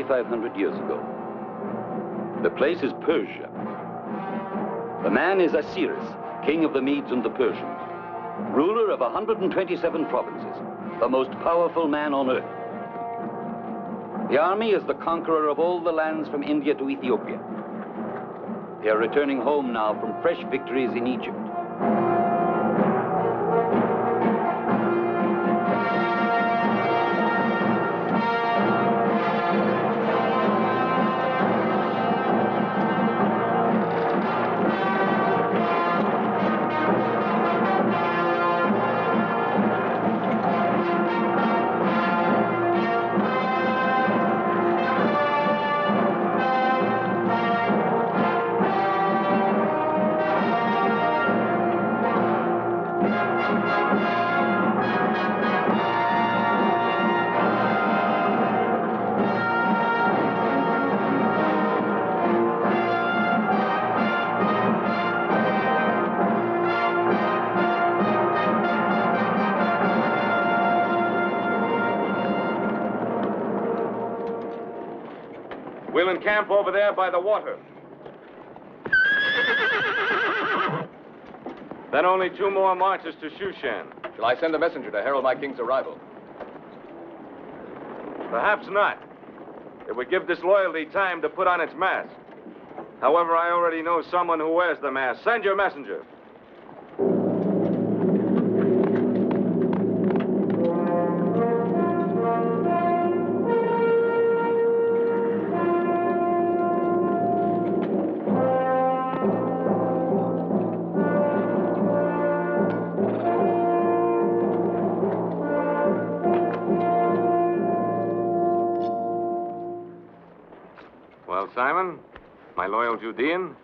2,500 years ago. The place is Persia. The man is Ahasuerus, king of the Medes and the Persians, ruler of 127 provinces, the most powerful man on earth. The army is the conqueror of all the lands from India to Ethiopia. They are returning home now from fresh victories in Egypt. We'll encamp over there by the water. Then only 2 more marches to Shushan. Shall I send a messenger to herald my king's arrival? Perhaps not. It would give disloyalty time to put on its mask. However, I already know someone who wears the mask. Send your messenger. Simon, my loyal Judean,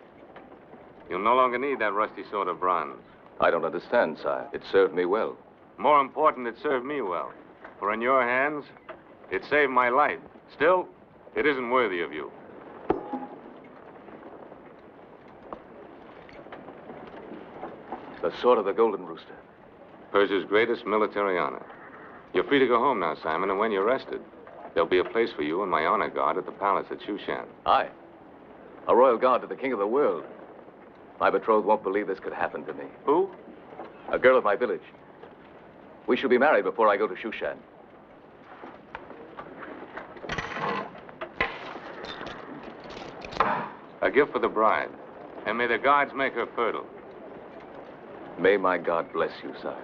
you'll no longer need that rusty sword of bronze. I don't understand, sire. It served me well. More important, it served me well. For in your hands, it saved my life. Still, it isn't worthy of you. The sword of the Golden Rooster. Persia's greatest military honor. You're free to go home now, Simon, and when you're rested, there'll be a place for you in my honor guard at the palace at Shushan. Aye. A royal guard to the king of the world. My betrothed won't believe this could happen to me. Who? A girl of my village. We shall be married before I go to Shushan. A gift for the bride. And may the gods make her fertile. May my God bless you, sire.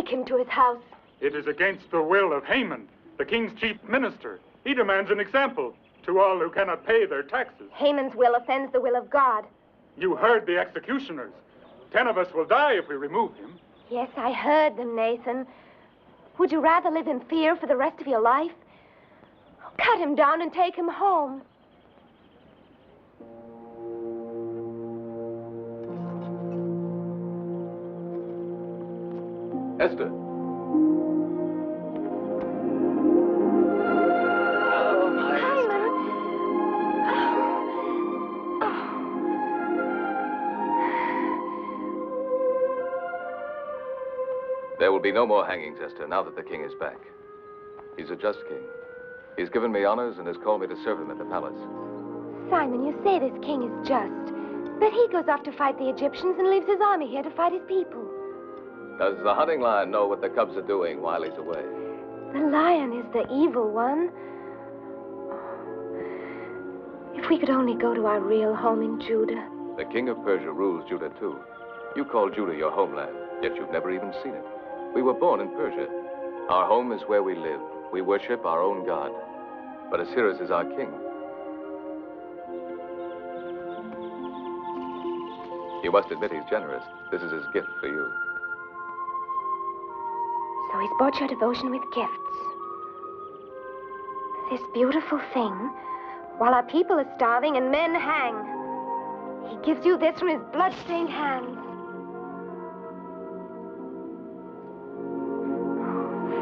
Him to his house. It is against the will of Haman, the king's chief minister. He demands an example to all who cannot pay their taxes. Haman's will offends the will of God. You heard the executioners. 10 of us will die if we remove him. Yes, I heard them, Nathan. Would you rather live in fear for the rest of your life? Cut him down and take him home. Esther. There will be no more hangings, Esther, now that the king is back. He's a just king. He's given me honors and has called me to serve him at the palace. Simon, you say this king is just, but he goes off to fight the Egyptians and leaves his army here to fight his people. Does the hunting lion know what the cubs are doing while he's away? The lion is the evil one. If we could only go to our real home in Judah. The king of Persia rules Judah, too. You call Judah your homeland, yet you've never even seen it. We were born in Persia. Our home is where we live. We worship our own God. But Ahasuerus is our king. You must admit he's generous. This is his gift for you. So he's bought your devotion with gifts. This beautiful thing, while our people are starving and men hang. He gives you this from his blood-stained hands.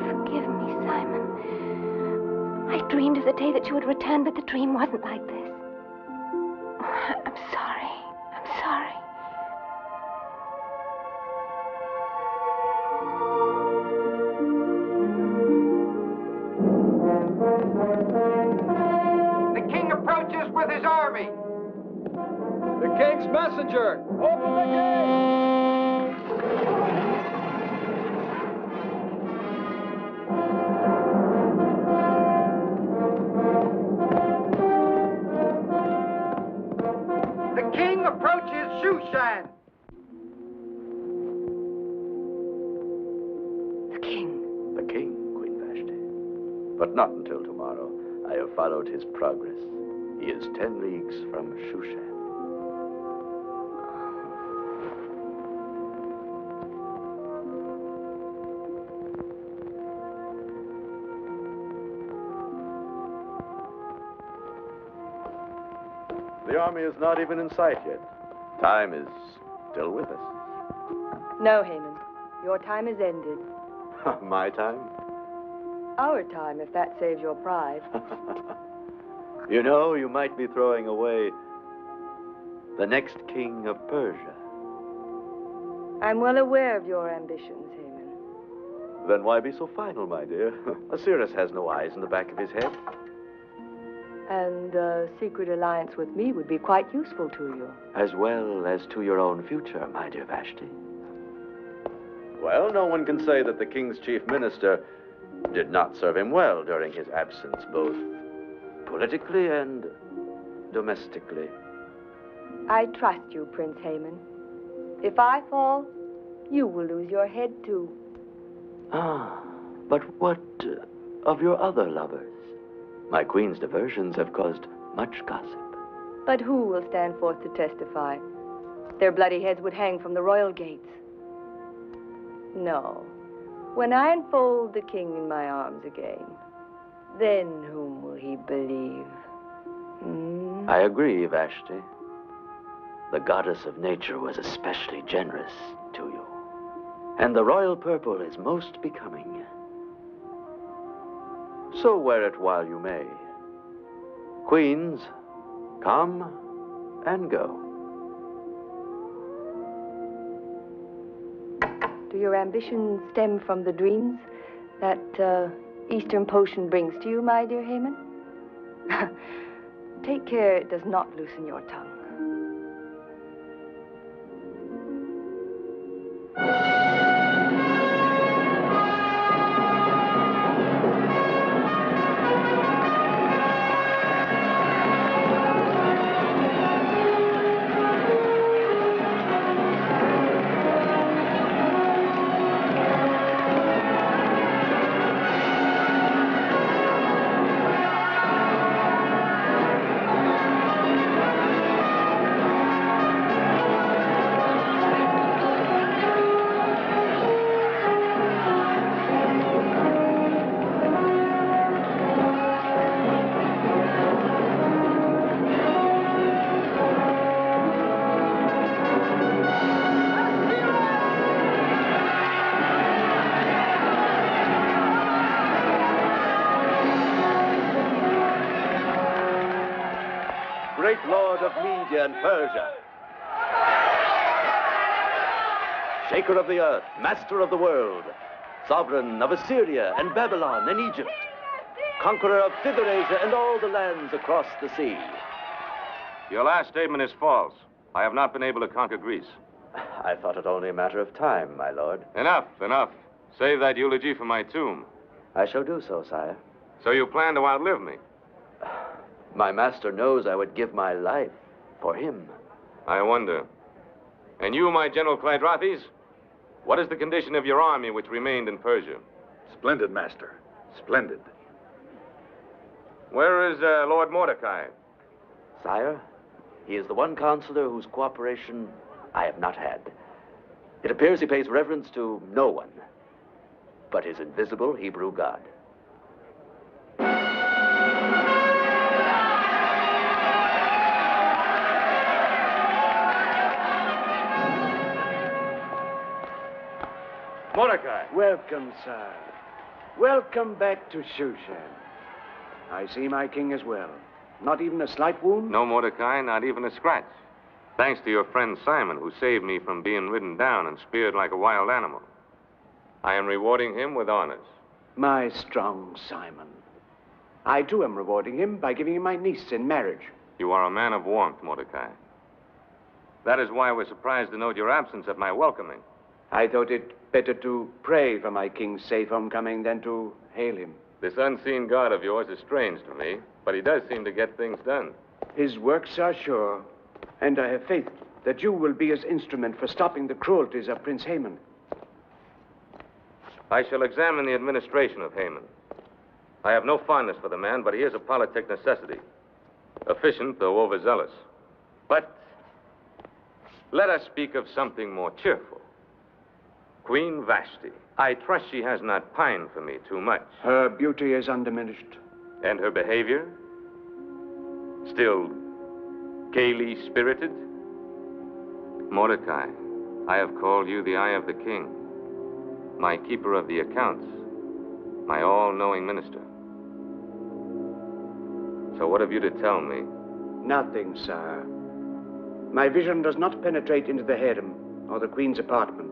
Forgive me, Simon. I dreamed of the day that you would return, but the dream wasn't like this. I'm sorry. I'm sorry. The king approaches with his army. The king's messenger! Open the gate! The king approaches Shushan. The king. The king, Queen Vashti. But not until tomorrow. I have followed his progress. He is 10 leagues from Shushan. The army is not even in sight yet. Time is still with us. No, Haman. Your time is ended. My time? Our time, if that saves your pride. You know, you might be throwing away the next king of Persia. I'm well aware of your ambitions, Haman. Then why be so final, my dear? Ahasuerus has no eyes in the back of his head. And a secret alliance with me would be quite useful to you. As well as to your own future, my dear Vashti. Well, no one can say that the king's chief minister did not serve him well during his absence, both politically and domestically. I trust you, Prince Haman. If I fall, you will lose your head, too. Ah, but what of your other lovers? My queen's diversions have caused much gossip. But who will stand forth to testify? Their bloody heads would hang from the royal gates. No. When I enfold the king in my arms again, then whom will he believe? I agree, Vashti. The goddess of nature was especially generous to you. And the royal purple is most becoming. So wear it while you may. Queens, come and go. Do your ambitions stem from the dreams that Eastern potion brings to you, my dear Haman? Take care it does not loosen your tongue. Great lord of Media and Persia, shaker of the earth, master of the world, sovereign of Assyria and Babylon and Egypt, conqueror of Thither Asia and all the lands across the sea. Your last statement is false. I have not been able to conquer Greece. I thought it only a matter of time, my lord. Enough, enough. Save that eulogy for my tomb. I shall do so, sire. So you plan to outlive me? My master knows I would give my life for him. I wonder. And you, my General Clydrathes? What is the condition of your army which remained in Persia? Splendid, master. Splendid. Where is Lord Mordecai? Sire, he is the one counselor whose cooperation I have not had. It appears he pays reverence to no one but his invisible Hebrew God. Mordecai! Welcome, sir. Welcome back to Shushan. I see my king as well. Not even a slight wound? No, Mordecai, not even a scratch. Thanks to your friend Simon, who saved me from being ridden down and speared like a wild animal. I am rewarding him with honors. My strong Simon. I, too, am rewarding him by giving him my niece in marriage. You are a man of warmth, Mordecai. That is why we're surprised to note your absence at my welcoming. I thought it better to pray for my king's safe homecoming than to hail him. This unseen God of yours is strange to me, but he does seem to get things done. His works are sure, and I have faith that you will be his instrument for stopping the cruelties of Prince Haman. I shall examine the administration of Haman. I have no fondness for the man, but he is a politic necessity. Efficient, though overzealous. But let us speak of something more cheerful. Queen Vashti. I trust she has not pined for me too much. Her beauty is undiminished. And her behavior? Still gaily spirited? Mordecai, I have called you the Eye of the King, my keeper of the accounts, my all-knowing minister. So what have you to tell me? Nothing, sir. My vision does not penetrate into the harem or the queen's apartment.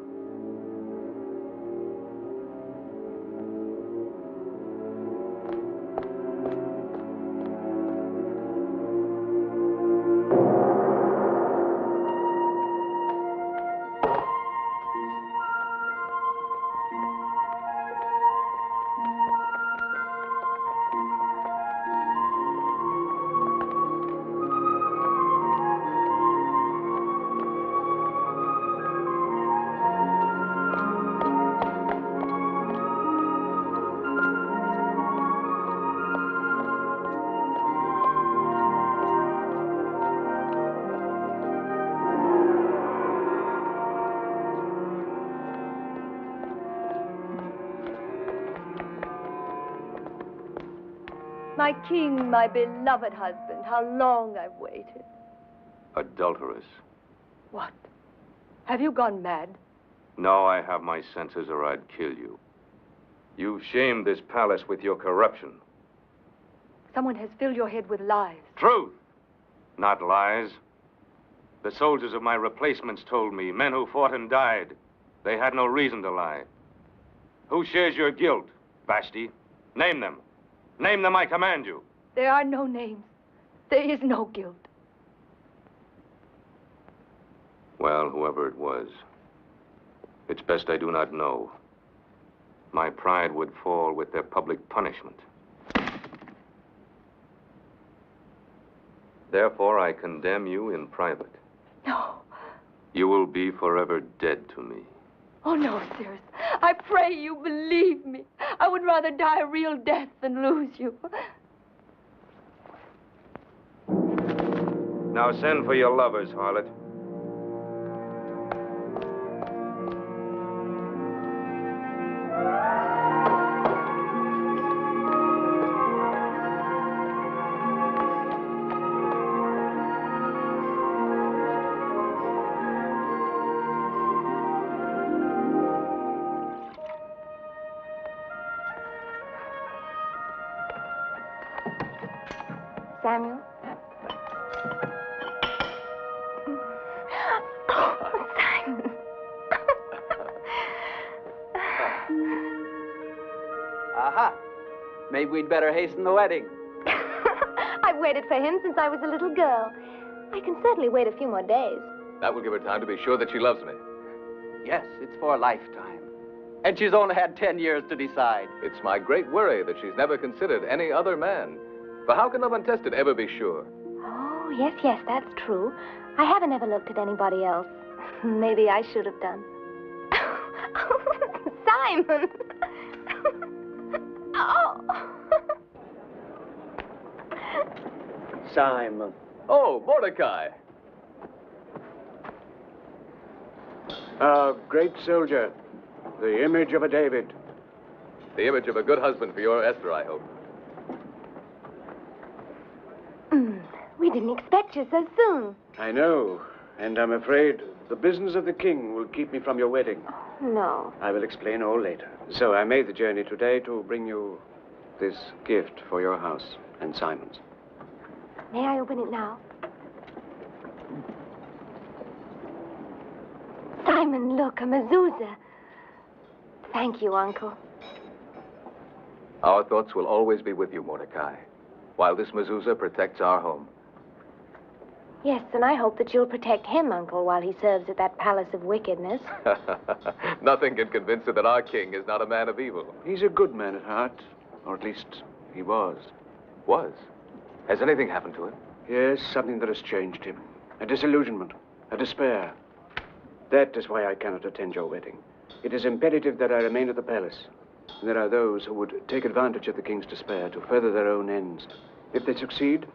My king, my beloved husband, how long I've waited. Adulteress. What? Have you gone mad? No, I have my senses or I'd kill you. You've shamed this palace with your corruption. Someone has filled your head with lies. Truth, not lies. The soldiers of my replacements told me, men who fought and died, they had no reason to lie. Who shares your guilt, Vashti? Name them. Name them, I command you. There are no names. There is no guilt. Well, whoever it was, it's best I do not know. My pride would fall with their public punishment. Therefore, I condemn you in private. No. You will be forever dead to me. Oh, no, Cyrus. I pray you believe me. I would rather die a real death than lose you. Now send for your lovers, harlot. Samuel? Oh, Simon. Aha. Maybe we'd better hasten the wedding. I've waited for him since I was a little girl. I can certainly wait a few more days. That will give her time to be sure that she loves me. Yes, it's for a lifetime. And she's only had 10 years to decide. It's my great worry that she's never considered any other man. For how can love untested ever be sure? Oh, yes, that's true. I haven't ever looked at anybody else. Maybe I should have done. Simon! Oh! Simon. Oh, Mordecai. A great soldier, the image of a David. The image of a good husband for your Esther, I hope. We didn't expect you so soon. I know, and I'm afraid the business of the king will keep me from your wedding. No. I will explain all later. So I made the journey today to bring you this gift for your house and Simon's. May I open it now? Simon, look, a mezuzah. Thank you, Uncle. Our thoughts will always be with you, Mordecai, while this mezuzah protects our home. Yes, and I hope that you'll protect him, Uncle, while he serves at that palace of wickedness. Nothing can convince her that our king is not a man of evil. He's a good man at heart, or at least he was. Was? Has anything happened to him? Yes, something that has changed him. A disillusionment, a despair. That is why I cannot attend your wedding. It is imperative that I remain at the palace. And there are those who would take advantage of the king's despair to further their own ends. If they succeed,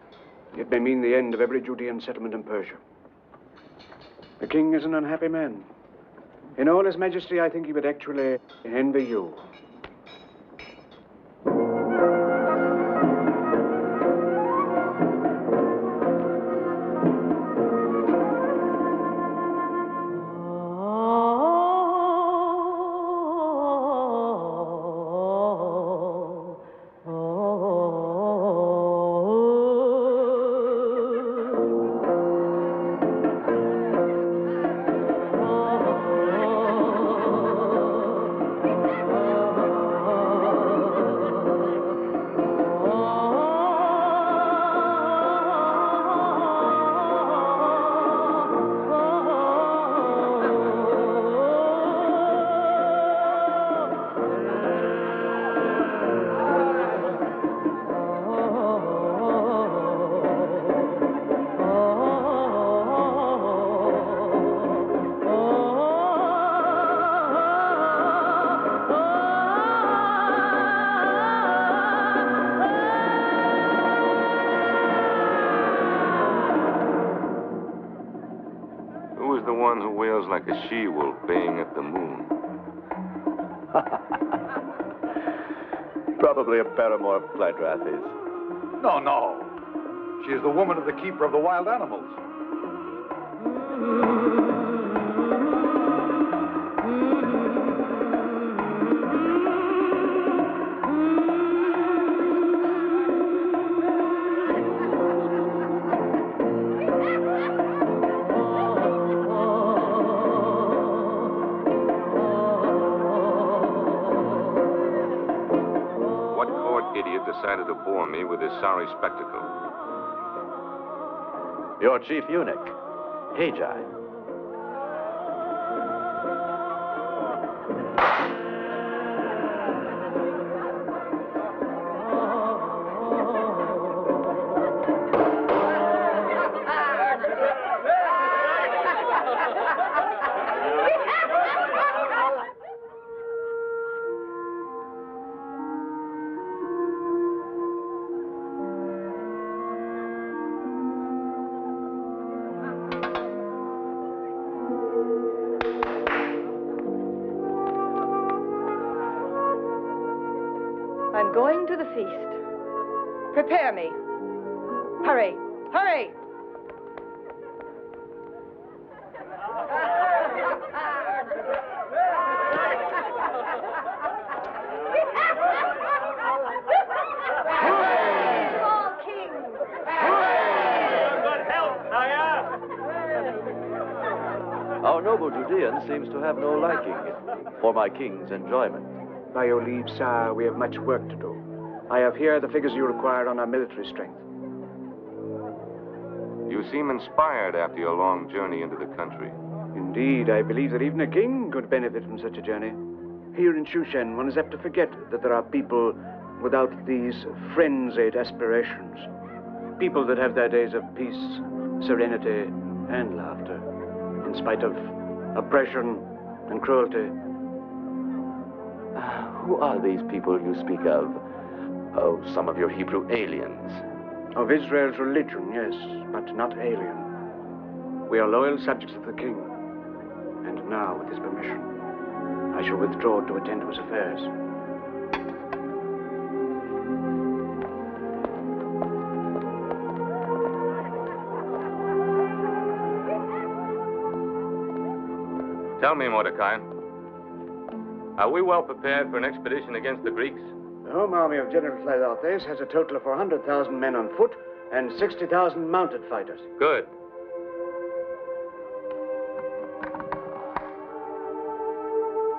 it may mean the end of every Judean settlement in Persia. The king is an unhappy man. In all his majesty, I think he would actually envy you. Like a she-wolf baying at the moon. Probably a paramour of Clydrathis. No, no. She is the woman of the keeper of the wild animals. Decided to bore me with his sorry spectacle. Your chief eunuch, Hagi. I'm going to the feast. Prepare me. Hurry, hurry! Our noble Judean seems to have no liking for my king's enjoyment. By your leave, sir, we have much work to do. I have here the figures you require on our military strength. You seem inspired after your long journey into the country. Indeed, I believe that even a king could benefit from such a journey. Here in Shushan, one is apt to forget that there are people without these frenzied aspirations. People that have their days of peace, serenity, and laughter, in spite of oppression and cruelty. Who are these people you speak of? Oh, some of your Hebrew aliens. Of Israel's religion, yes, but not alien. We are loyal subjects of the king. And now, with his permission, I shall withdraw to attend to his affairs. Tell me, Mordecai, are we well prepared for an expedition against the Greeks? The home army of General Philautheus has a total of 400,000 men on foot and 60,000 mounted fighters. Good.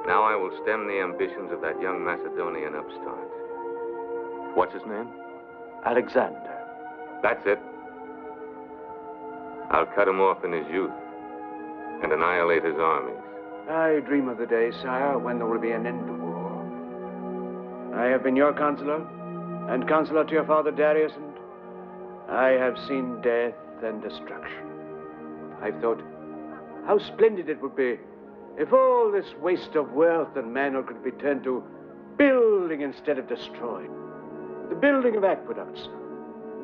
Now I will stem the ambitions of that young Macedonian upstart. What's his name? Alexander. That's it. I'll cut him off in his youth and annihilate his armies. I dream of the day, sire, when there will be an end to war. I have been your counselor, and counselor to your father Darius, and I have seen death and destruction. I've thought how splendid it would be if all this waste of wealth and manhood could be turned to building instead of destroying. The building of aqueducts,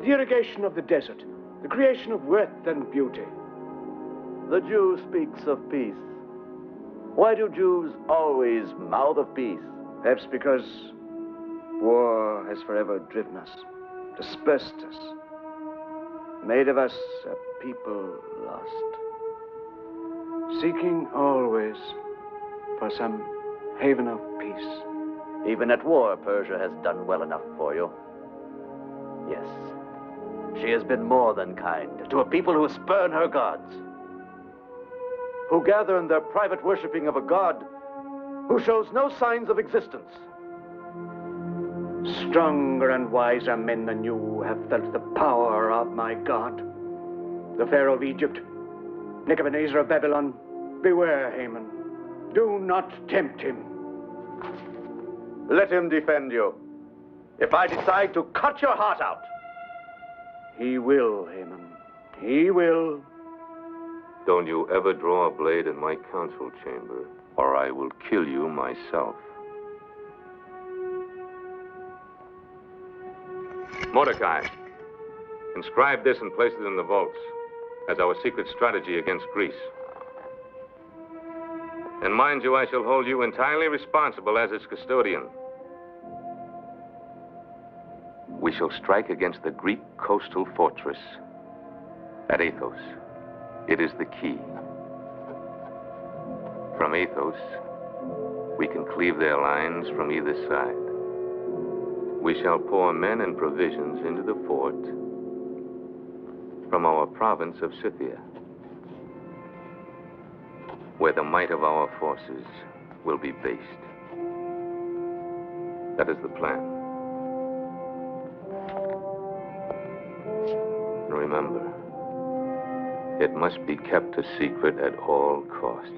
the irrigation of the desert, the creation of worth and beauty. The Jew speaks of peace. Why do Jews always mouth of peace? Perhaps because war has forever driven us, dispersed us, made of us a people lost, seeking always for some haven of peace. Even at war, Persia has done well enough for you. Yes, she has been more than kind to a people who spurn her gods, who gather in their private worshipping of a god who shows no signs of existence. Stronger and wiser men than you have felt the power of my God. The Pharaoh of Egypt, Nebuchadnezzar of Babylon, beware, Haman. Do not tempt him. Let him defend you. If I decide to cut your heart out. He will, Haman. He will. Don't you ever draw a blade in my council chamber, or I will kill you myself. Mordecai, inscribe this and place it in the vaults as our secret strategy against Greece. And mind you, I shall hold you entirely responsible as its custodian. We shall strike against the Greek coastal fortress at Athos. It is the key. From Athos, we can cleave their lines from either side. We shall pour men and provisions into the fort from our province of Scythia, where the might of our forces will be based. That is the plan. And remember, it must be kept a secret at all costs.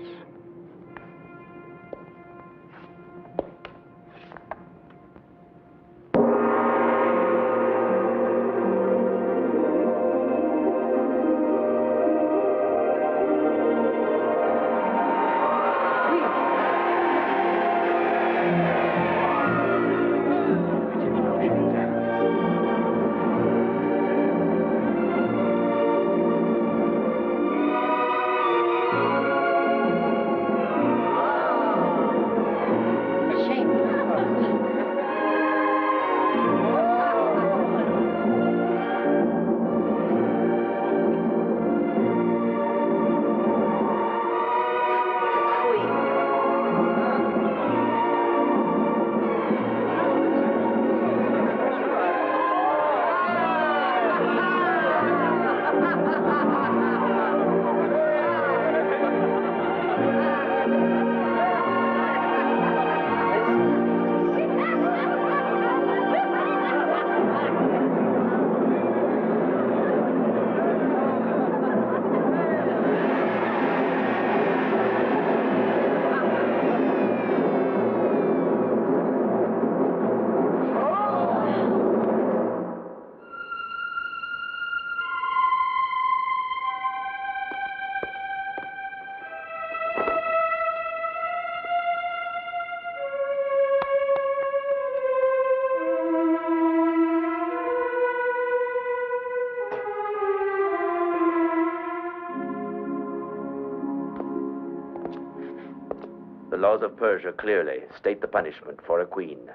laws of Persia clearly state the punishment for a queen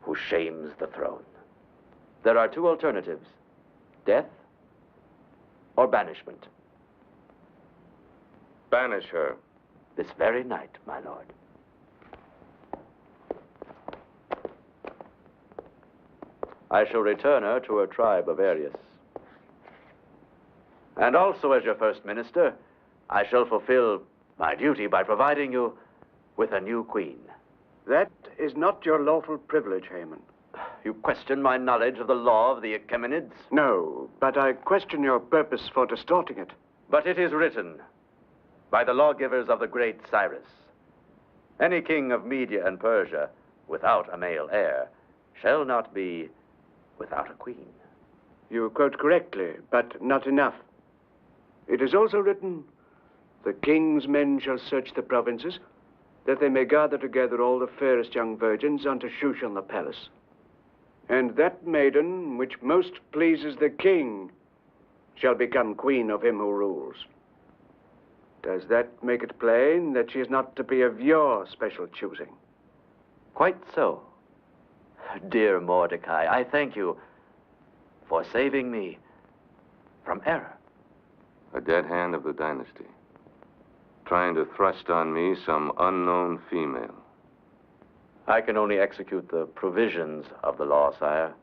who shames the throne. There are two alternatives: death or banishment. Banish her. This very night, my lord. I shall return her to her tribe of Arius. And also, as your first minister, I shall fulfill my duty by providing you with a new queen. That is not your lawful privilege, Haman. You question my knowledge of the law of the Achaemenids? No, but I question your purpose for distorting it. But it is written by the lawgivers of the great Cyrus: any king of Media and Persia without a male heir shall not be without a queen. You quote correctly, but not enough. It is also written, the king's men shall search the provinces, that they may gather together all the fairest young virgins unto Shushan the palace. And that maiden which most pleases the king shall become queen of him who rules. Does that make it plain that she is not to be of your special choosing? Quite so. Dear Mordecai, I thank you for saving me from error. A dead hand of the dynasty, trying to thrust on me some unknown female. I can only execute the provisions of the law, sire.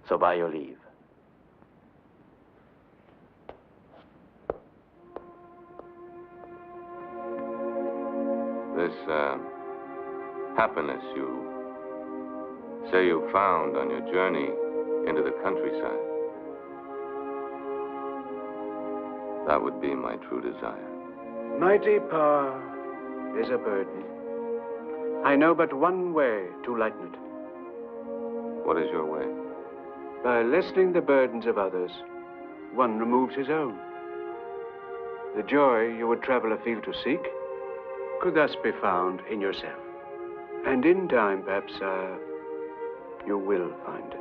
So by your leave. This, happiness you say you found on your journey into the countryside, that would be my true desire. Mighty power is a burden. I know but one way to lighten it. What is your way? By lessening the burdens of others, one removes his own. The joy you would travel afield to seek could thus be found in yourself. And in time, perhaps, you will find it.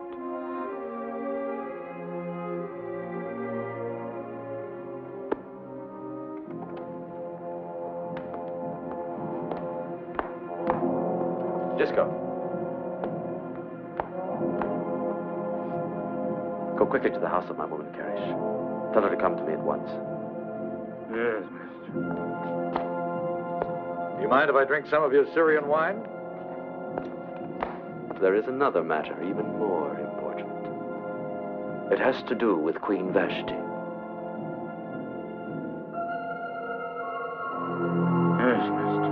Disco. Go quickly to the house of my woman, Karish. Tell her to come to me at once. Yes, mister. Do you mind if I drink some of your Syrian wine? There is another matter even more important. It has to do with Queen Vashti. Yes, mister.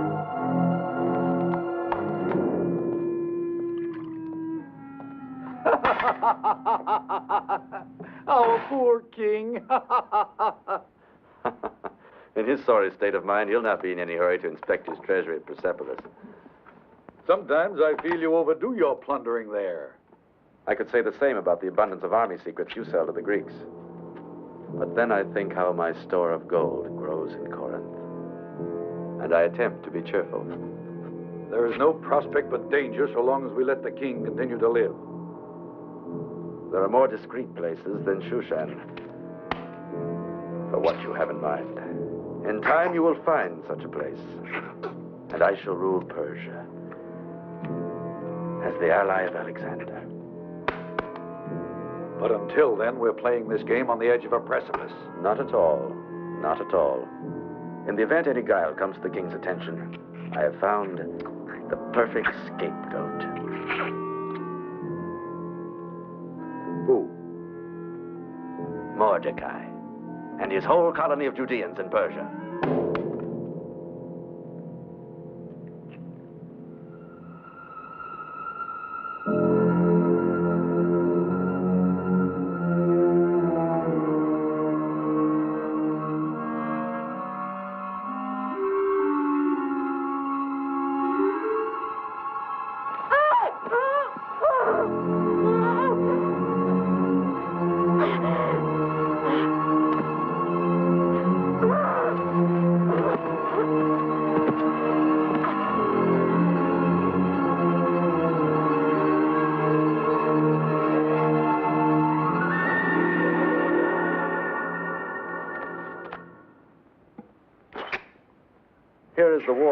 Our poor king. In his sorry state of mind, he'll not be in any hurry to inspect his treasury at Persepolis. Sometimes I feel you overdo your plundering there. I could say the same about the abundance of army secrets you sell to the Greeks. But then I think how my store of gold grows in Corinth. And I attempt to be cheerful. There is no prospect but danger so long as we let the king continue to live. There are more discreet places than Shushan. For what you have in mind. In time you will find such a place. And I shall rule Persia as the ally of Alexander. But until then, we're playing this game on the edge of a precipice. Not at all. Not at all. In the event any guile comes to the king's attention, I have found the perfect scapegoat. Who? Mordecai and his whole colony of Judeans in Persia.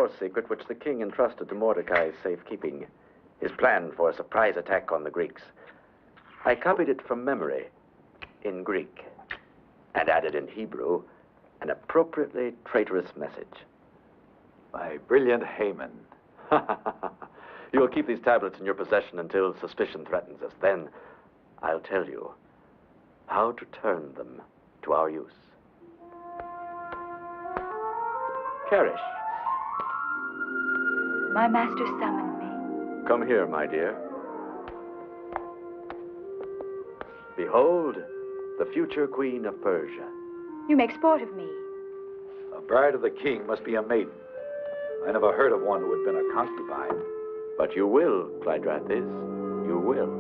war secret which the king entrusted to Mordecai's safekeeping. His plan for a surprise attack on the Greeks. I copied it from memory in Greek and added in Hebrew an appropriately traitorous message. My brilliant Haman. You'll keep these tablets in your possession until suspicion threatens us. Then I'll tell you how to turn them to our use. Karish. My master summoned me. Come here, my dear. Behold, the future queen of Persia. You make sport of me. A bride of the king must be a maiden. I never heard of one who had been a concubine. But you will, Clydrathis. You will.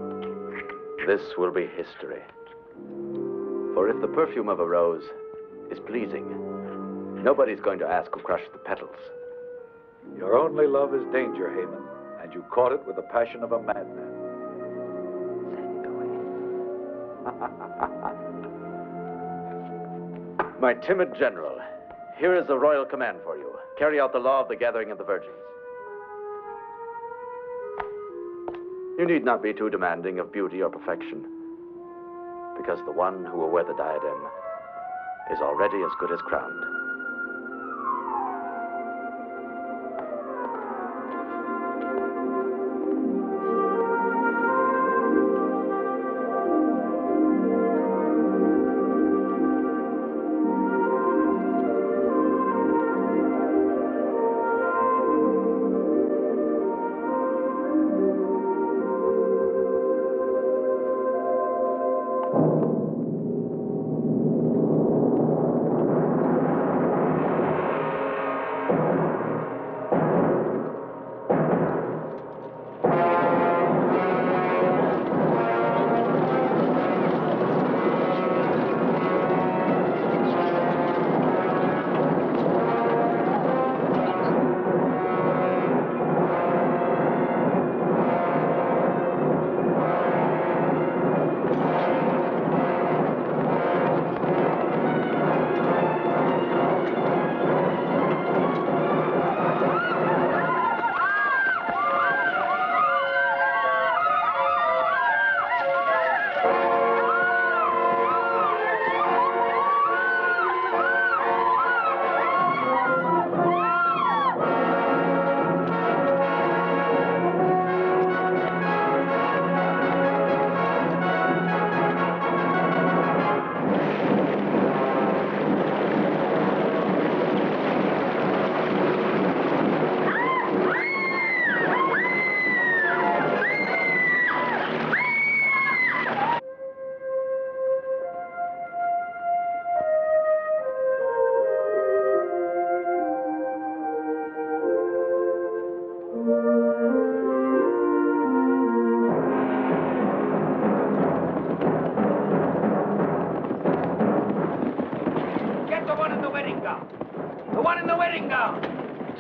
This will be history. For if the perfume of a rose is pleasing, nobody's going to ask who crushed the petals. Your only love is danger, Haman, and you caught it with the passion of a madman. My timid general, here is a royal command for you. Carry out the law of the gathering of the virgins. You need not be too demanding of beauty or perfection, because the one who will wear the diadem is already as good as crowned.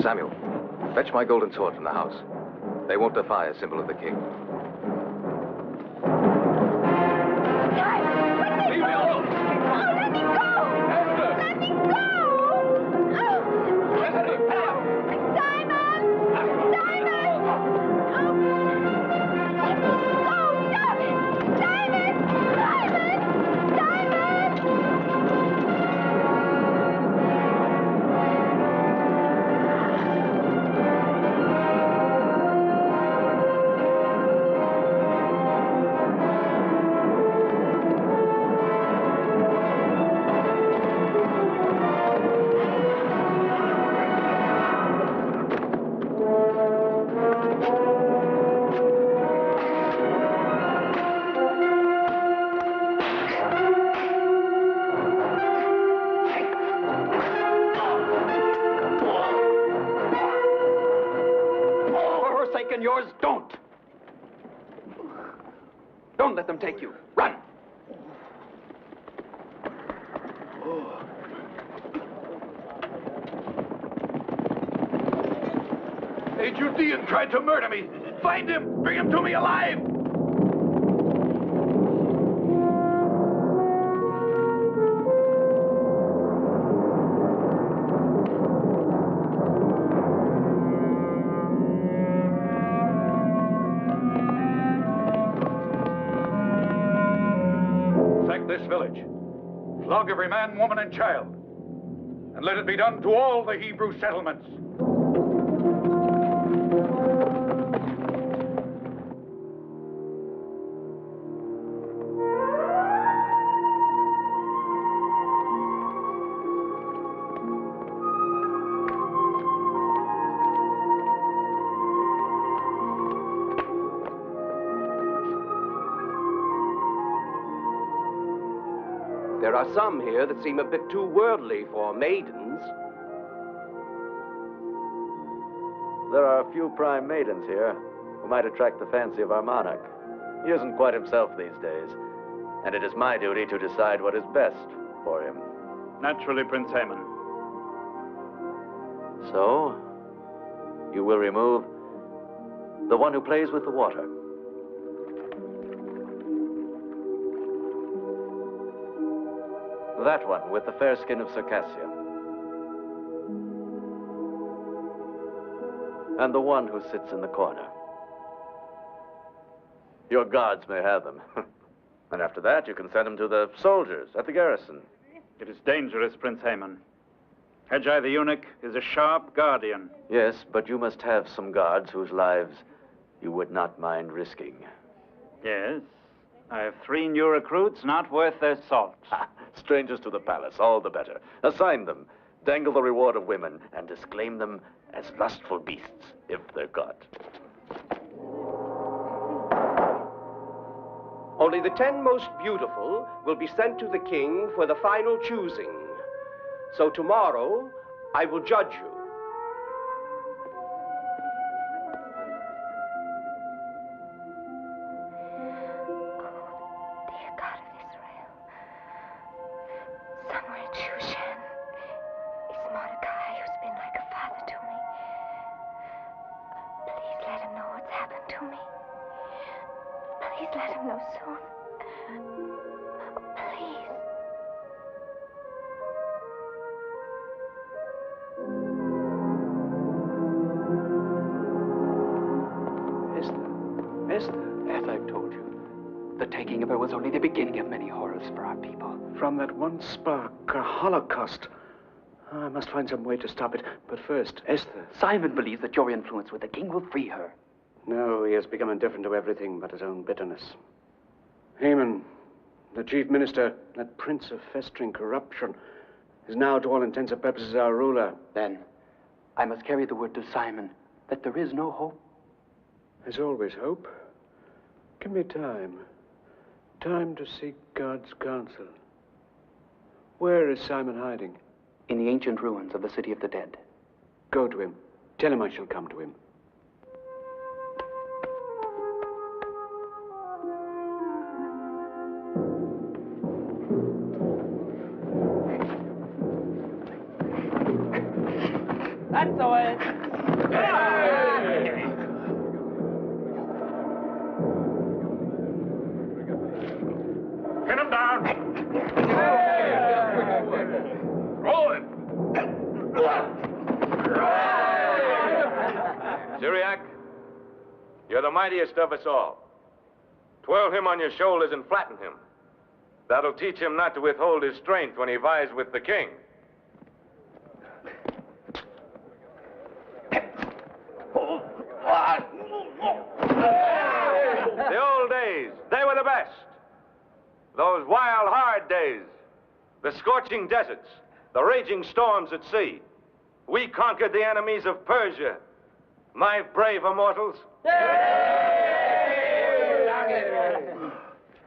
Samuel, fetch my golden sword from the house. They won't defy a symbol of the king. Leave me alone! Oh, let me go! Esther! Let me go! Oh. Esther! Simon! Simon! Oh. Let me go! Stop it! Simon! Simon! Simon! Yours, don't. Don't let them take you. Run. A Judean tried to murder me. Find him. Bring him to me alive. village. Flog every man, woman, and child. And let it be done to all the Hebrew settlements. There are some here that seem a bit too worldly for maidens. There are a few prime maidens here who might attract the fancy of our monarch. He isn't quite himself these days, and it is my duty to decide what is best for him. Naturally, Prince Haman. So, you will remove the one who plays with the water. That one with the fair skin of Circassia. And the one who sits in the corner. Your guards may have them. And after that, you can send them to the soldiers at the garrison. It is dangerous, Prince Haman. Hedjai the eunuch is a sharp guardian. Yes, but you must have some guards whose lives you would not mind risking. Yes. I have 3 new recruits not worth their salt. Strangers to the palace, all the better. Assign them, dangle the reward of women, and disclaim them as lustful beasts, if they're caught. Only the 10 most beautiful will be sent to the king for the final choosing. So tomorrow, I will judge you. As I've told you, the taking of her was only the beginning of many horrors for our people. From that one spark, a holocaust. I must find some way to stop it. But first, Esther. Simon believes that your influence with the king will free her. No, he has become indifferent to everything but his own bitterness. Haman, the chief minister, that prince of festering corruption, is now, to all intents and purposes, our ruler. Then, I must carry the word to Simon that there is no hope. There's always hope. Give me time. Time to seek God's counsel. Where is Simon hiding? In the ancient ruins of the city of the dead. Go to him. Tell him I shall come to him. That's the way. Pin him down. Roll him. Syriac, you're the mightiest of us all. Twirl him on your shoulders and flatten him. That'll teach him not to withhold his strength when he vies with the king. The old days, they were the best. Those wild, hard days. The scorching deserts, the raging storms at sea. We conquered the enemies of Persia. My brave immortals.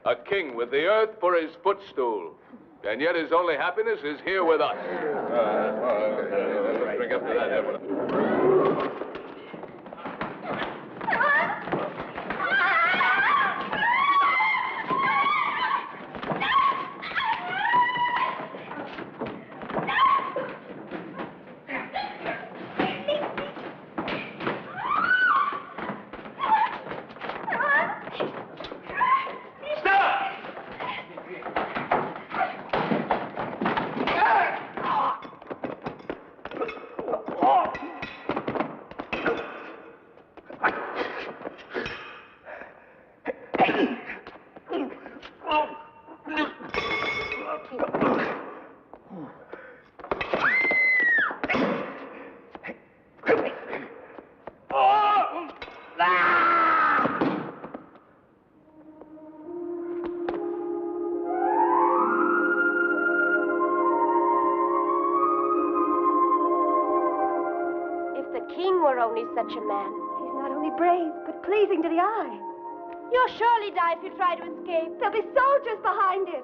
A king with the earth for his footstool. And yet his only happiness is here with us. Let's bring up to that, everyone. If the king were only such a man. He's not only brave, but pleasing to the eye. You'll surely die if you try to escape. There'll be soldiers behind it.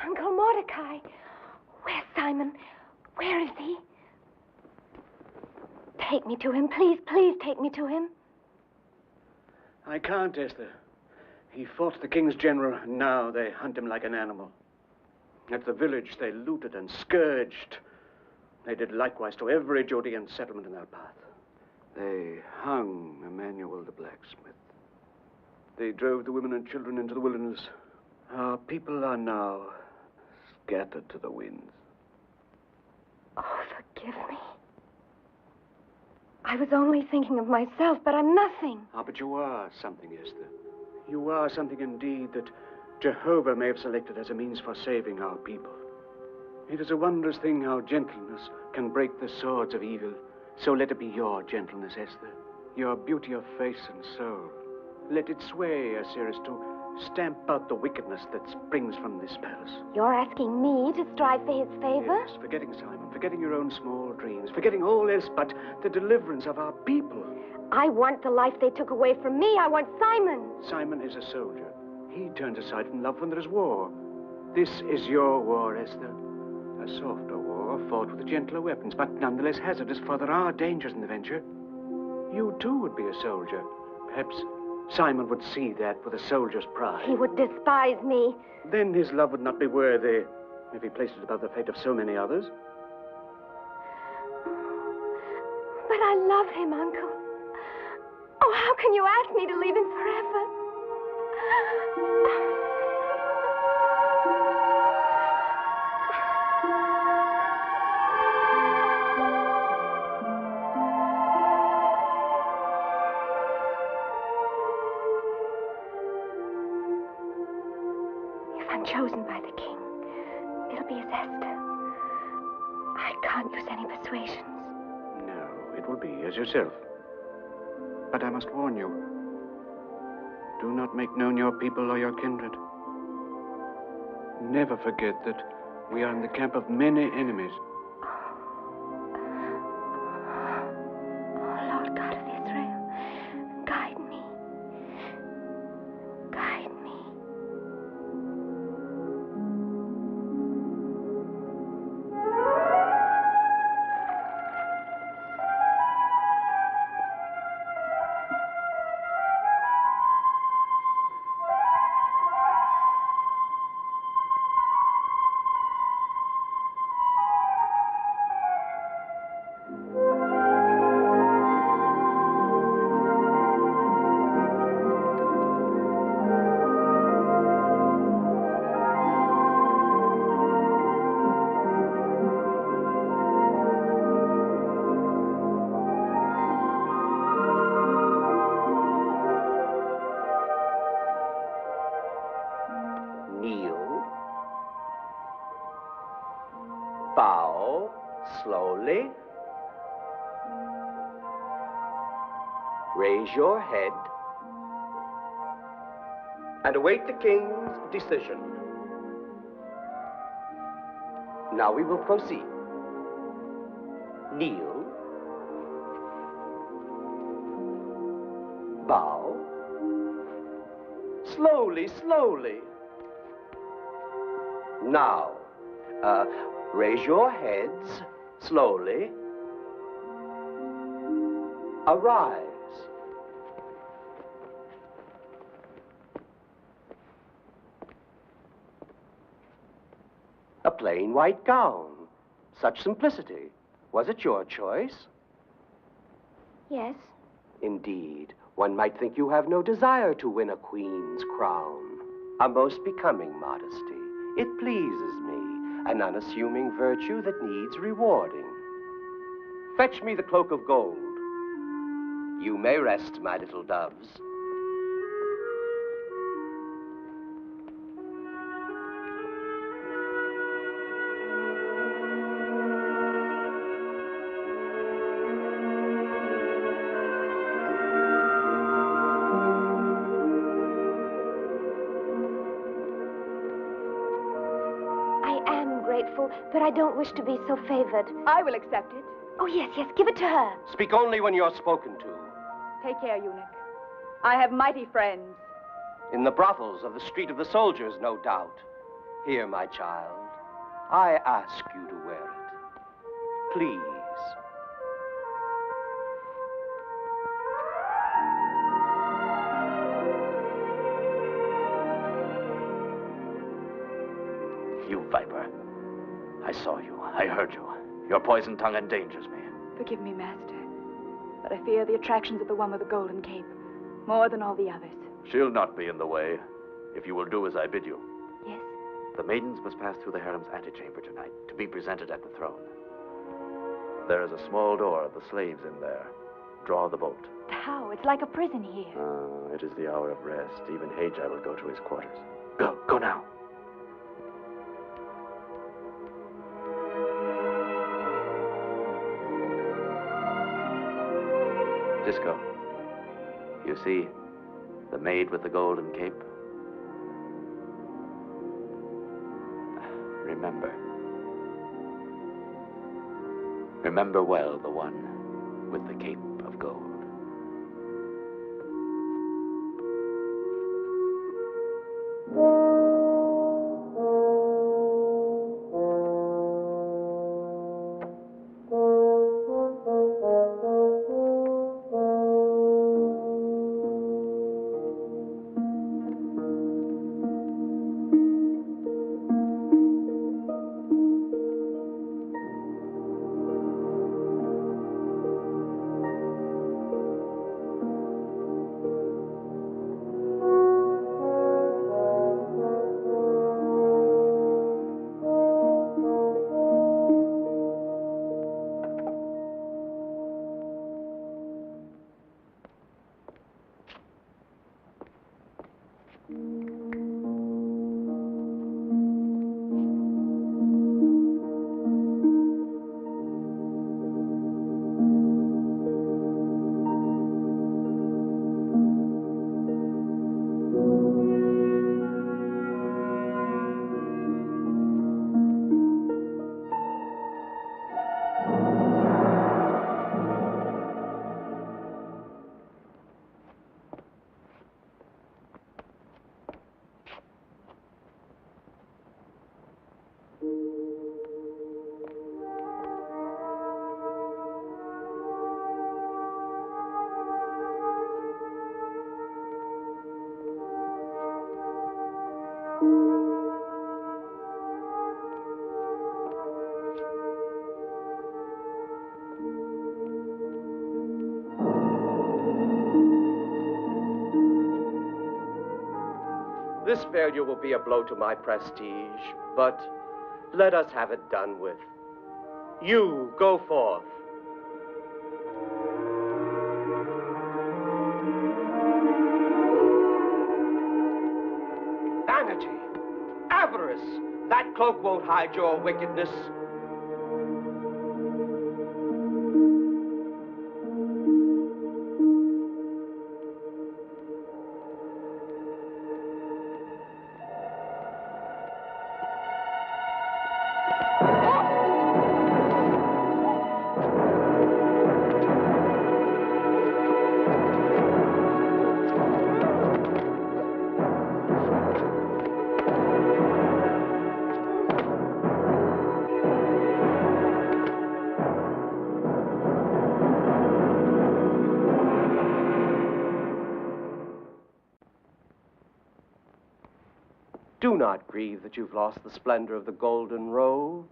Uncle Mordecai. Where's Simon? Where is he? Take me to him. Please, please take me to him. I can't, Esther. He fought the king's general, and now they hunt him like an animal. At the village, they looted and scourged. They did likewise to every Judean settlement in their path. They hung Emmanuel the blacksmith. They drove the women and children into the wilderness. Our people are now scattered to the winds. Oh, forgive me. I was only thinking of myself, but I'm nothing. Ah, but you are something, Esther. You are something indeed that Jehovah may have selected as a means for saving our people. It is a wondrous thing how gentleness can break the swords of evil. So let it be your gentleness, Esther, your beauty of face and soul. Let it sway Ahasuerus to stamp out the wickedness that springs from this palace. You're asking me to strive for his favor? Yes, forgetting Simon, forgetting your own small dreams, forgetting all else but the deliverance of our people. I want the life they took away from me. I want Simon. Simon is a soldier. He turns aside from love when there is war. This is your war, Esther. A softer war, fought with gentler weapons, but nonetheless hazardous, for there are dangers in the venture. You, too, would be a soldier. Perhaps Simon would see that with a soldier's pride. He would despise me. Then his love would not be worthy if he placed it above the fate of so many others. But I love him, Uncle. Oh, how can you ask me to leave him forever? If I'm chosen by the king, it'll be as Esther. I can't use any persuasions. No, it will be as yourself. But I must warn you. Do not make known your people or your kindred. Never forget that we are in the camp of many enemies. Oh, Lord God of Israel, guide me. Guide me. Bow slowly. Raise your head and await the king's decision. Now we will proceed. Kneel. Bow. Slowly, slowly. Now, raise your heads slowly. Arise. A plain white gown. Such simplicity. Was it your choice? Yes. Indeed, one might think you have no desire to win a queen's crown. A most becoming modesty. It pleases me, an unassuming virtue that needs rewarding. Fetch me the cloak of gold. You may rest, my little doves. grateful, but I don't wish to be so favored. I will accept it. Oh, yes, yes, give it to her. Speak only when you're spoken to. Take care, eunuch. I have mighty friends. In the brothels of the Street of the Soldiers, no doubt. Here, my child, I ask you to wear it. Please. You viper. I saw you. I heard you. Your poisoned tongue endangers me. Forgive me, Master, but I fear the attractions of the one with the golden cape more than all the others. She'll not be in the way, if you will do as I bid you. Yes? The maidens must pass through the harem's antechamber tonight to be presented at the throne. There is a small door, the slaves in there. Draw the bolt. How? It's like a prison here. It is the hour of rest. Even Hajai will go to his quarters. Go now. Disco. You see, the maid with the golden cape? Remember. Remember well the one with the cape of gold. This failure will be a blow to my prestige, but let us have it done with. You go forth. Vanity, avarice, that cloak won't hide your wickedness. Do not grieve that you've lost the splendor of the golden robe.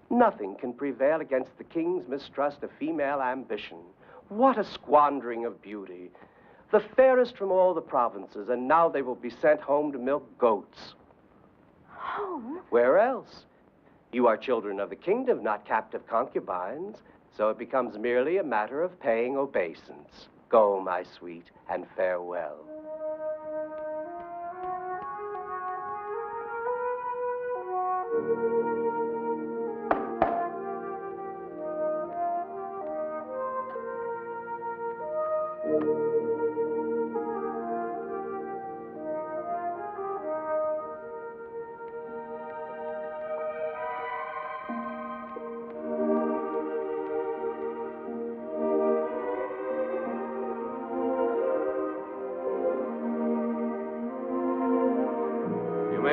Nothing can prevail against the king's mistrust of female ambition. What a squandering of beauty. The fairest from all the provinces, and now they will be sent home to milk goats. Home? Where else? You are children of the kingdom, not captive concubines, so it becomes merely a matter of paying obeisance. Go, my sweet, and farewell.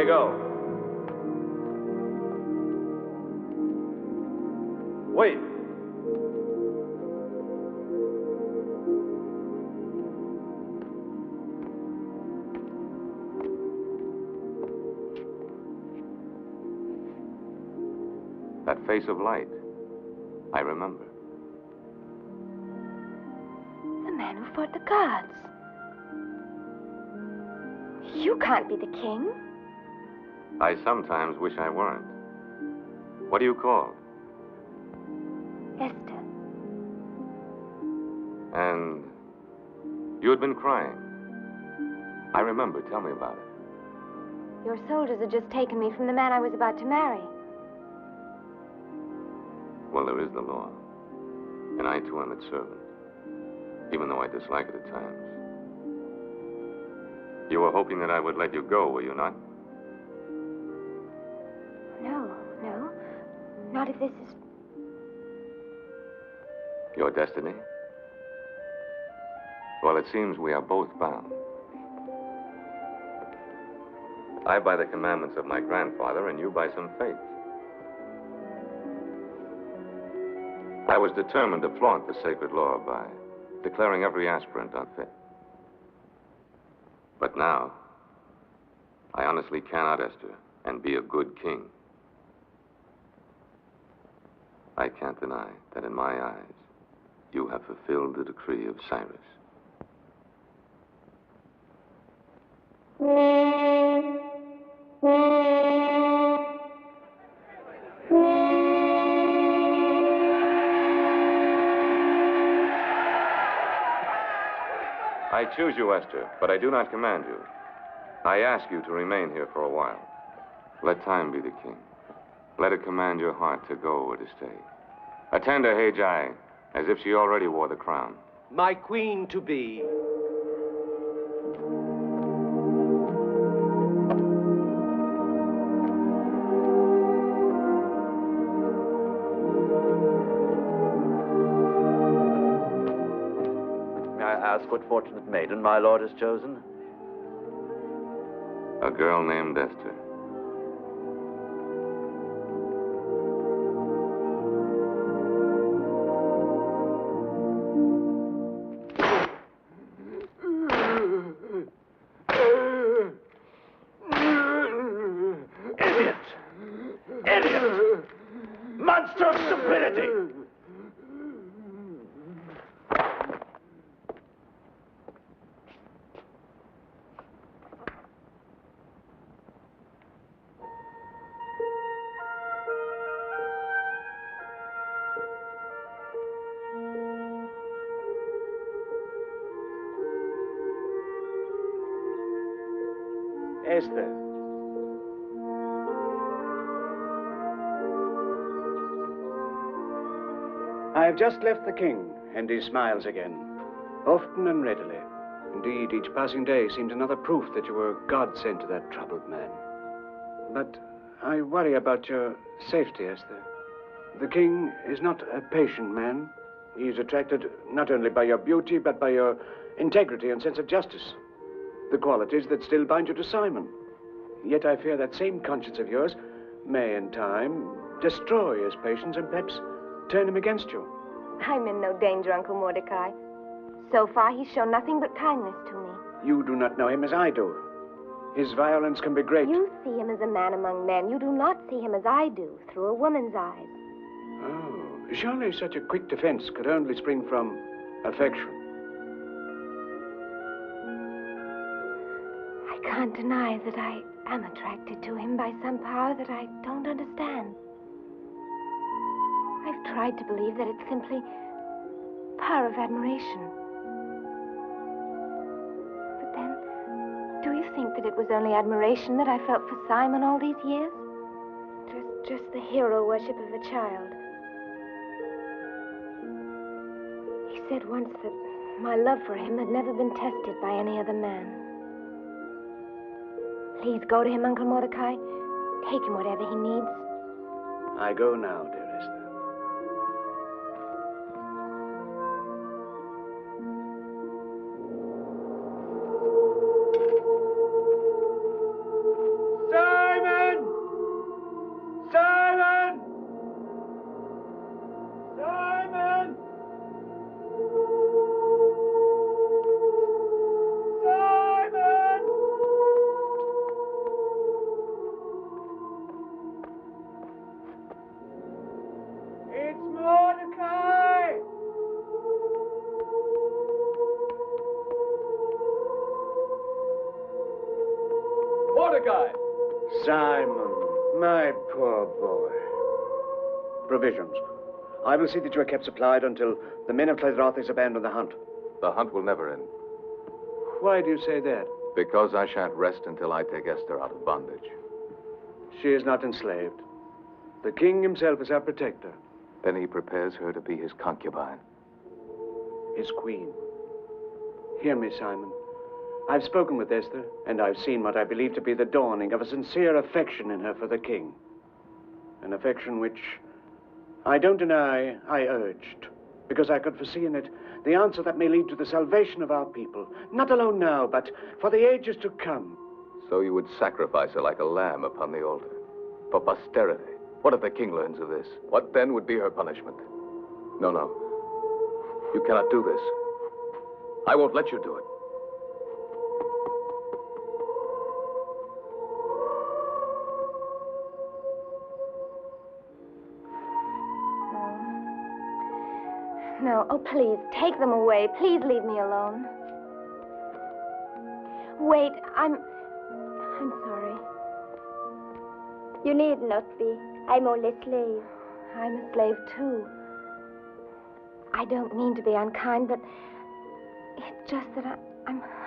go. Wait. That face of light. I remember. The man who fought the guards. You can't be the king. I sometimes wish I weren't. What do you call? Esther. And you had been crying. I remember. Tell me about it. Your soldiers had just taken me from the man I was about to marry. Well, there is the law. And I, too, am its servant. Even though I dislike it at times. You were hoping that I would let you go, were you not? No. Not if this is... Your destiny? Well, it seems we are both bound. I by the commandments of my grandfather, and you by some faith. I was determined to flaunt the sacred law by declaring every aspirant unfit. But now, I honestly cannot, Esther, and be a good king. I can't deny that in my eyes, you have fulfilled the decree of Cyrus. I choose you, Esther, but I do not command you. I ask you to remain here for a while. Let time be the king. Let it command your heart to go or to stay. Attend to Haggai as if she already wore the crown. My queen to be. May I ask what fortunate maiden my lord has chosen? A girl named Esther. Idiot! Monster of stupidity! Esther. I have just left the king, and he smiles again, often and readily. Indeed, each passing day seems another proof that you were God sent to that troubled man. But I worry about your safety, Esther. The king is not a patient man. He is attracted not only by your beauty, but by your integrity and sense of justice. The qualities that still bind you to Simon. Yet I fear that same conscience of yours may, in time, destroy his patience and perhaps turn him against you. I'm in no danger, Uncle Mordecai. So far, he's shown nothing but kindness to me. You do not know him as I do. His violence can be great. You see him as a man among men. You do not see him as I do, through a woman's eyes. Oh, surely such a quick defense could only spring from affection. I can't deny that I am attracted to him by some power that I don't understand. I've tried to believe that it's simply power of admiration. But then, do you think that it was only admiration that I felt for Simon all these years? Just the hero worship of a child. He said once that my love for him had never been tested by any other man. Please go to him, Uncle Mordecai. Take him whatever he needs. I go now, dear Esther. Sir! My poor boy. Provisions. I will see that you are kept supplied until the men of Clydrothis abandon the hunt. The hunt will never end. Why do you say that? Because I shan't rest until I take Esther out of bondage. She is not enslaved. The king himself is our protector. Then he prepares her to be his concubine. His queen. Hear me, Simon. I've spoken with Esther, and I've seen what I believe to be the dawning of a sincere affection in her for the king. An affection which, I don't deny, I urged, because I could foresee in it the answer that may lead to the salvation of our people, not alone now, but for the ages to come. So you would sacrifice her like a lamb upon the altar, for posterity. What if the king learns of this? What then would be her punishment? No, no. You cannot do this. I won't let you do it. No, oh, please, take them away. Please leave me alone. Wait, I'm sorry. You need not be. I'm only a slave. I'm a slave, too. I don't mean to be unkind, but it's just that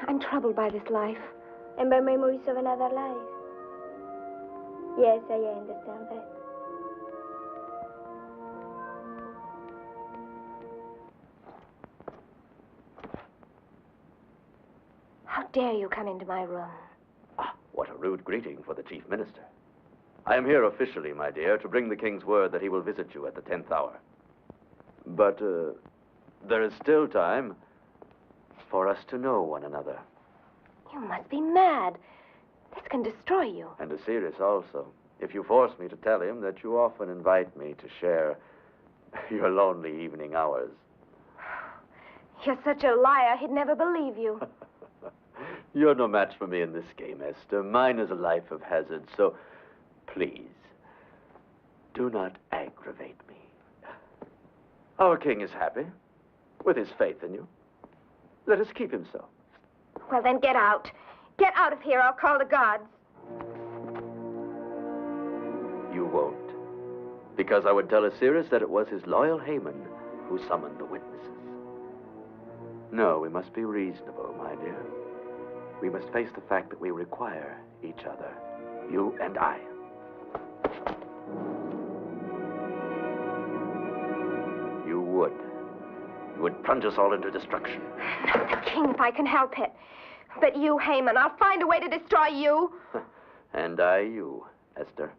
I'm troubled by this life. And by memories of another life. Yes, I understand that. How dare you come into my room? Ah, what a rude greeting for the chief minister. I am here officially, my dear, to bring the king's word that he will visit you at the 10th hour. But there is still time for us to know one another. You must be mad. This can destroy you. And Ahasuerus also, if you force me to tell him that you often invite me to share your lonely evening hours. You're such a liar, he'd never believe you. You're no match for me in this game, Esther. Mine is a life of hazard, so please, do not aggravate me. Our king is happy with his faith in you. Let us keep him so. Well, then get out. Get out of here. I'll call the guards. You won't. Because I would tell Ahasuerus that it was his loyal Haman who summoned the witnesses. No, we must be reasonable, my dear. We must face the fact that we require each other, you and I. You would plunge us all into destruction. Not the king, if I can help it. But you, Haman, I'll find a way to destroy you. And I you, Esther.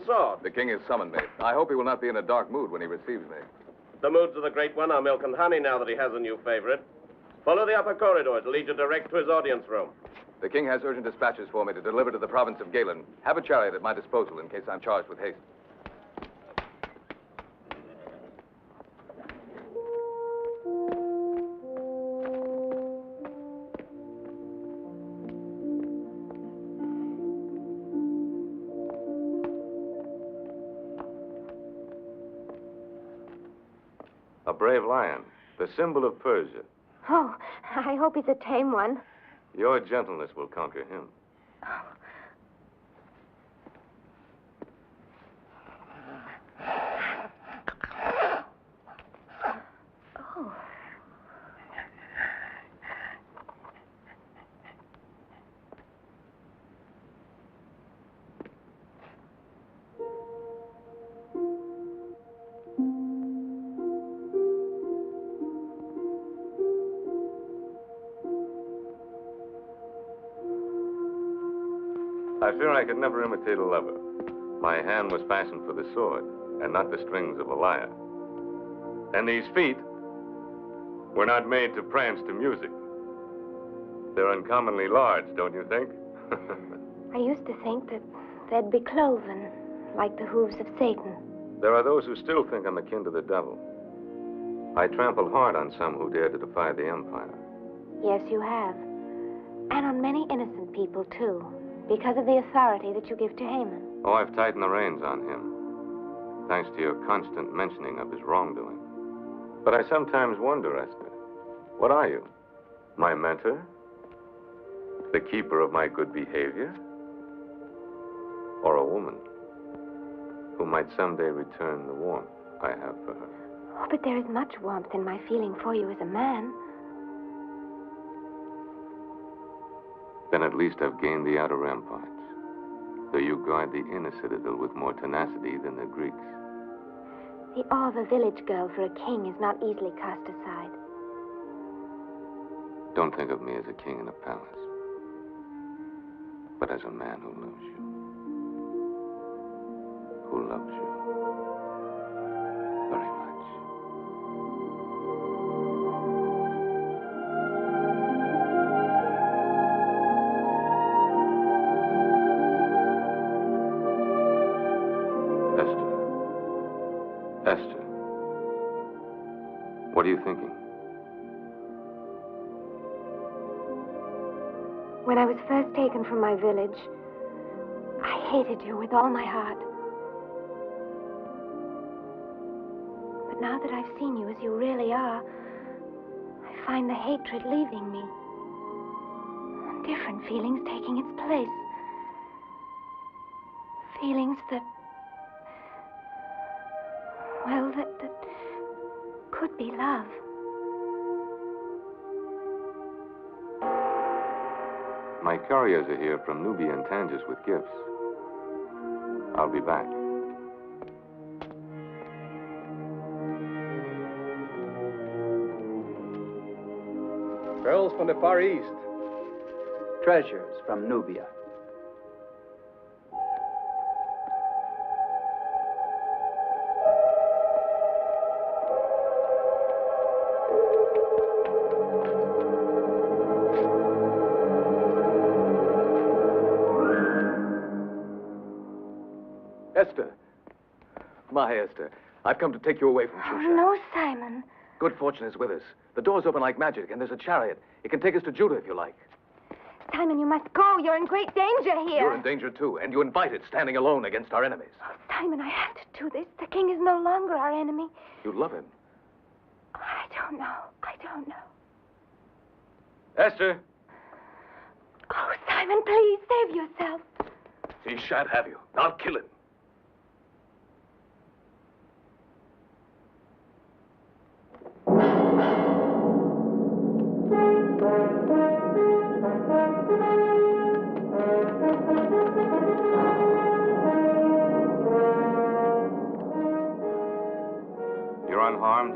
Sword. The king has summoned me. I hope he will not be in a dark mood when he receives me. The moods of the Great One are milk and honey now that he has a new favorite. Follow the upper corridor. It'll lead you direct to his audience room. The king has urgent dispatches for me to deliver to the province of Galen. Have a chariot at my disposal in case I'm charged with haste. A brave lion, the symbol of Persia. Oh, I hope he's a tame one. Your gentleness will conquer him. Oh. I fear I could never imitate a lover. My hand was fashioned for the sword, and not the strings of a lyre. And these feet were not made to prance to music. They're uncommonly large, don't you think? I used to think that they'd be cloven, like the hooves of Satan. There are those who still think I'm akin to the devil. I trampled hard on some who dared to defy the Empire. Yes, you have. And on many innocent people, too, because of the authority that you give to Haman. Oh, I've tightened the reins on him, thanks to your constant mentioning of his wrongdoing. But I sometimes wonder, Esther, what are you? My mentor? The keeper of my good behavior? Or a woman who might someday return the warmth I have for her? Oh, but there is much warmth in my feeling for you as a man. Then at least I've gained the outer ramparts, though you guard the inner citadel with more tenacity than the Greeks. The awe of a village girl for a king is not easily cast aside. Don't think of me as a king in a palace, but as a man who loves you. Who loves you very much. Esther, what are you thinking? When I was first taken from my village, I hated you with all my heart. But now that I've seen you as you really are, I find the hatred leaving me. And different feelings taking its place. Feelings that, well, that could be love. My couriers are here from Nubia and Tangiers with gifts. I'll be back. Pearls from the Far East. Treasures from Nubia. Esther. My Esther, I've come to take you away from Shushan. Oh, no, Simon. Good fortune is with us. The door's open like magic, and there's a chariot. It can take us to Judah if you like. Simon, you must go. You're in great danger here. You're in danger, too, and you invited standing alone against our enemies. Simon, I have to do this. The king is no longer our enemy. You love him. I don't know. I don't know. Esther! Oh, Simon, please, save yourself. He shan't have you. I'll kill him. You're unharmed?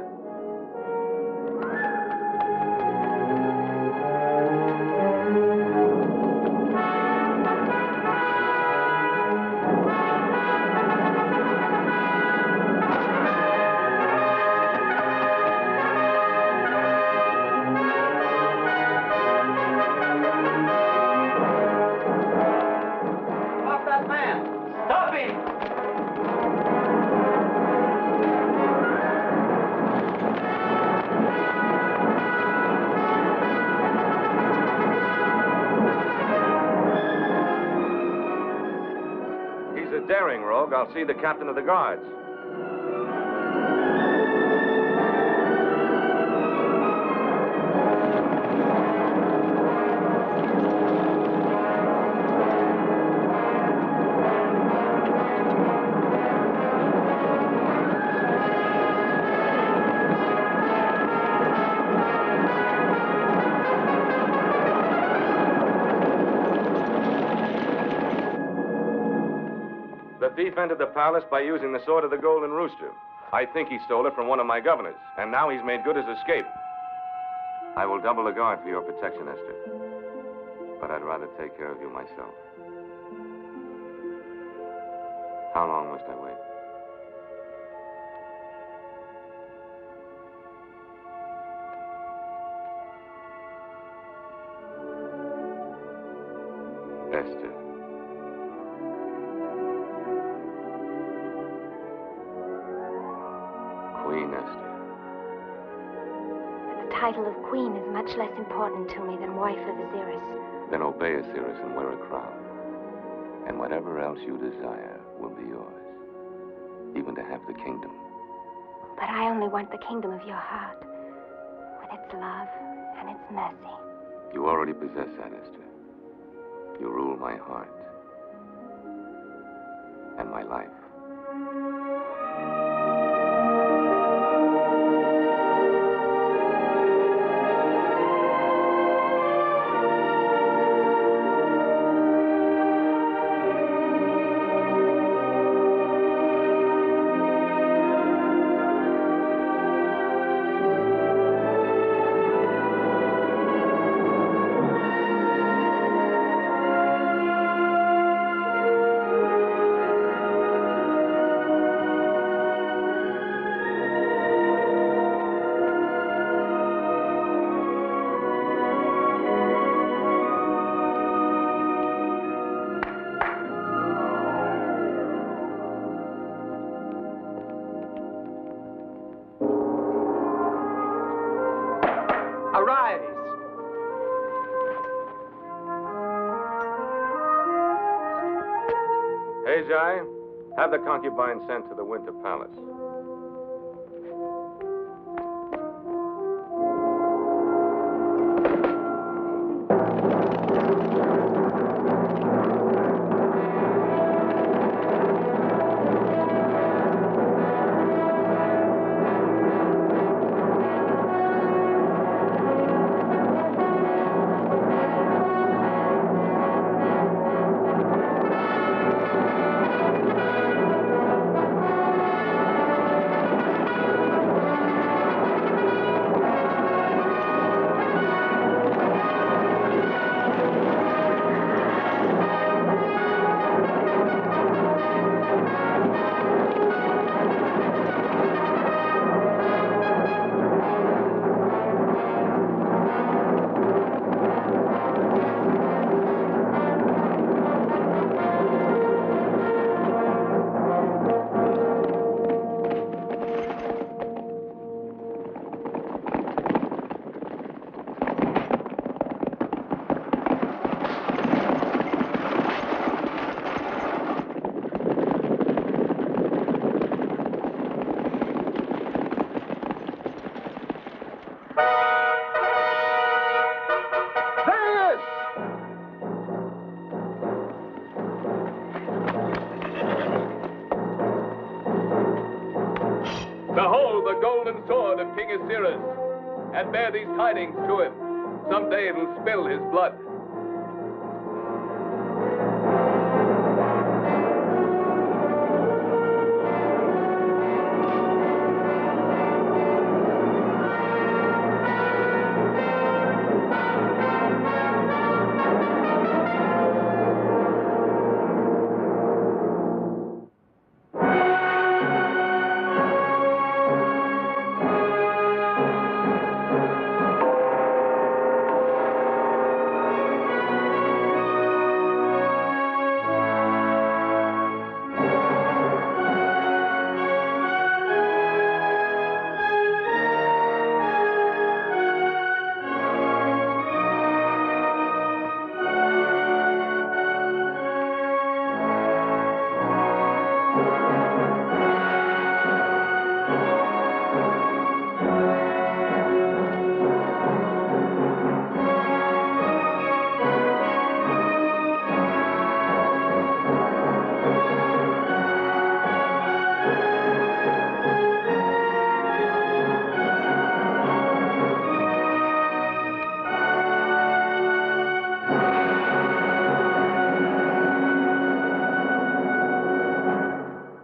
Stop that man! Stop him! He's a daring rogue. I'll see the captain of the guards. The thief entered the palace by using the sword of the Golden Rooster. I think he stole it from one of my governors, and now he's made good his escape. I will double the guard for your protection, Esther. But I'd rather take care of you myself. How long must I wait? Esther. Queen Esther. But the title of queen is much less important to me than wife of Ahasuerus. Then obey Ahasuerus and wear a crown. And whatever else you desire will be yours. Even to have the kingdom. But I only want the kingdom of your heart, with its love and its mercy. You already possess that, Esther. You rule my heart. And my life. Jai, have the concubine sent to the Winter Palace. Behold the golden sword of King Ahasuerus, and bear these tidings to him. Someday it'll spill his blood.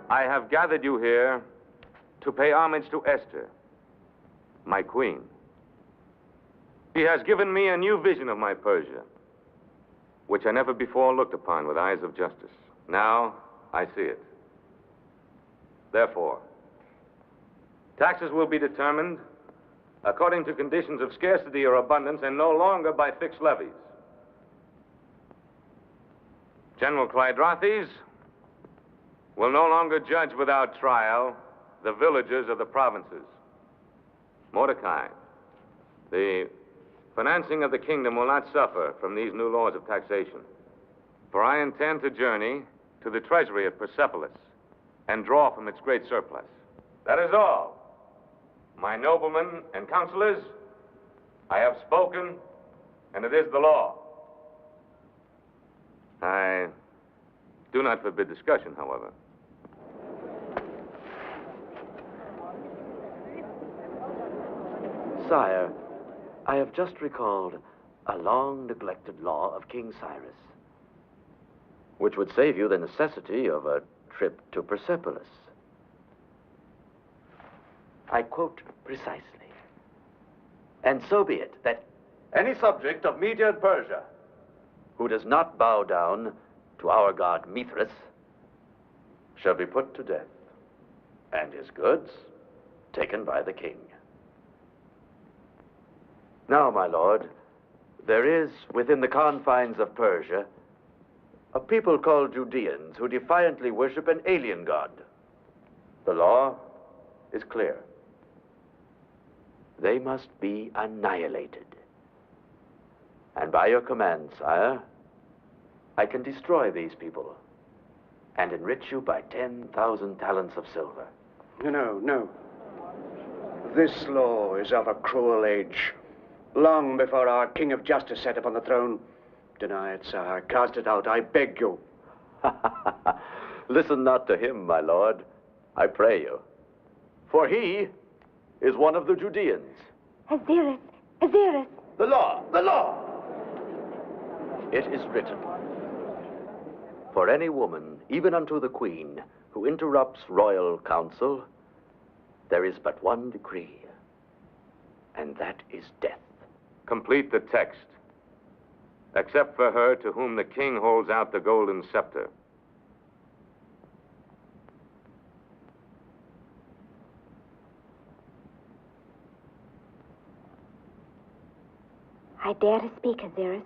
I have gathered you here to pay homage to Esther, my queen. She has given me a new vision of my Persia, which I never before looked upon with eyes of justice. Now I see it. Therefore, taxes will be determined according to conditions of scarcity or abundance and no longer by fixed levies. General Clydrathes will no longer judge without trial the villagers of the provinces. Mordecai, the financing of the kingdom will not suffer from these new laws of taxation. For I intend to journey to the treasury at Persepolis and draw from its great surplus. That is all. My noblemen and counselors, I have spoken, and it is the law. I do not forbid discussion, however. Sire, I have just recalled a long-neglected law of King Cyrus, which would save you the necessity of a trip to Persepolis. I quote precisely. And so be it that any subject of Media and Persia who does not bow down to our god Mithras shall be put to death, and his goods taken by the king. Now, my lord, there is within the confines of Persia a people called Judeans who defiantly worship an alien god. The law is clear. They must be annihilated. And by your command, sire, I can destroy these people and enrich you by 10,000 talents of silver. No, no. This law is of a cruel age. Long before our King of Justice sat upon the throne. Deny it, sire. Cast it out, I beg you. Listen not to him, my lord, I pray you. For he is one of the Judeans. Ahasuerus! Ahasuerus! The law! The law! It is written, for any woman, even unto the queen, who interrupts royal counsel, there is but one decree, and that is death. Complete the text. Except for her to whom the king holds out the golden scepter. I dare to speak, Ahasuerus,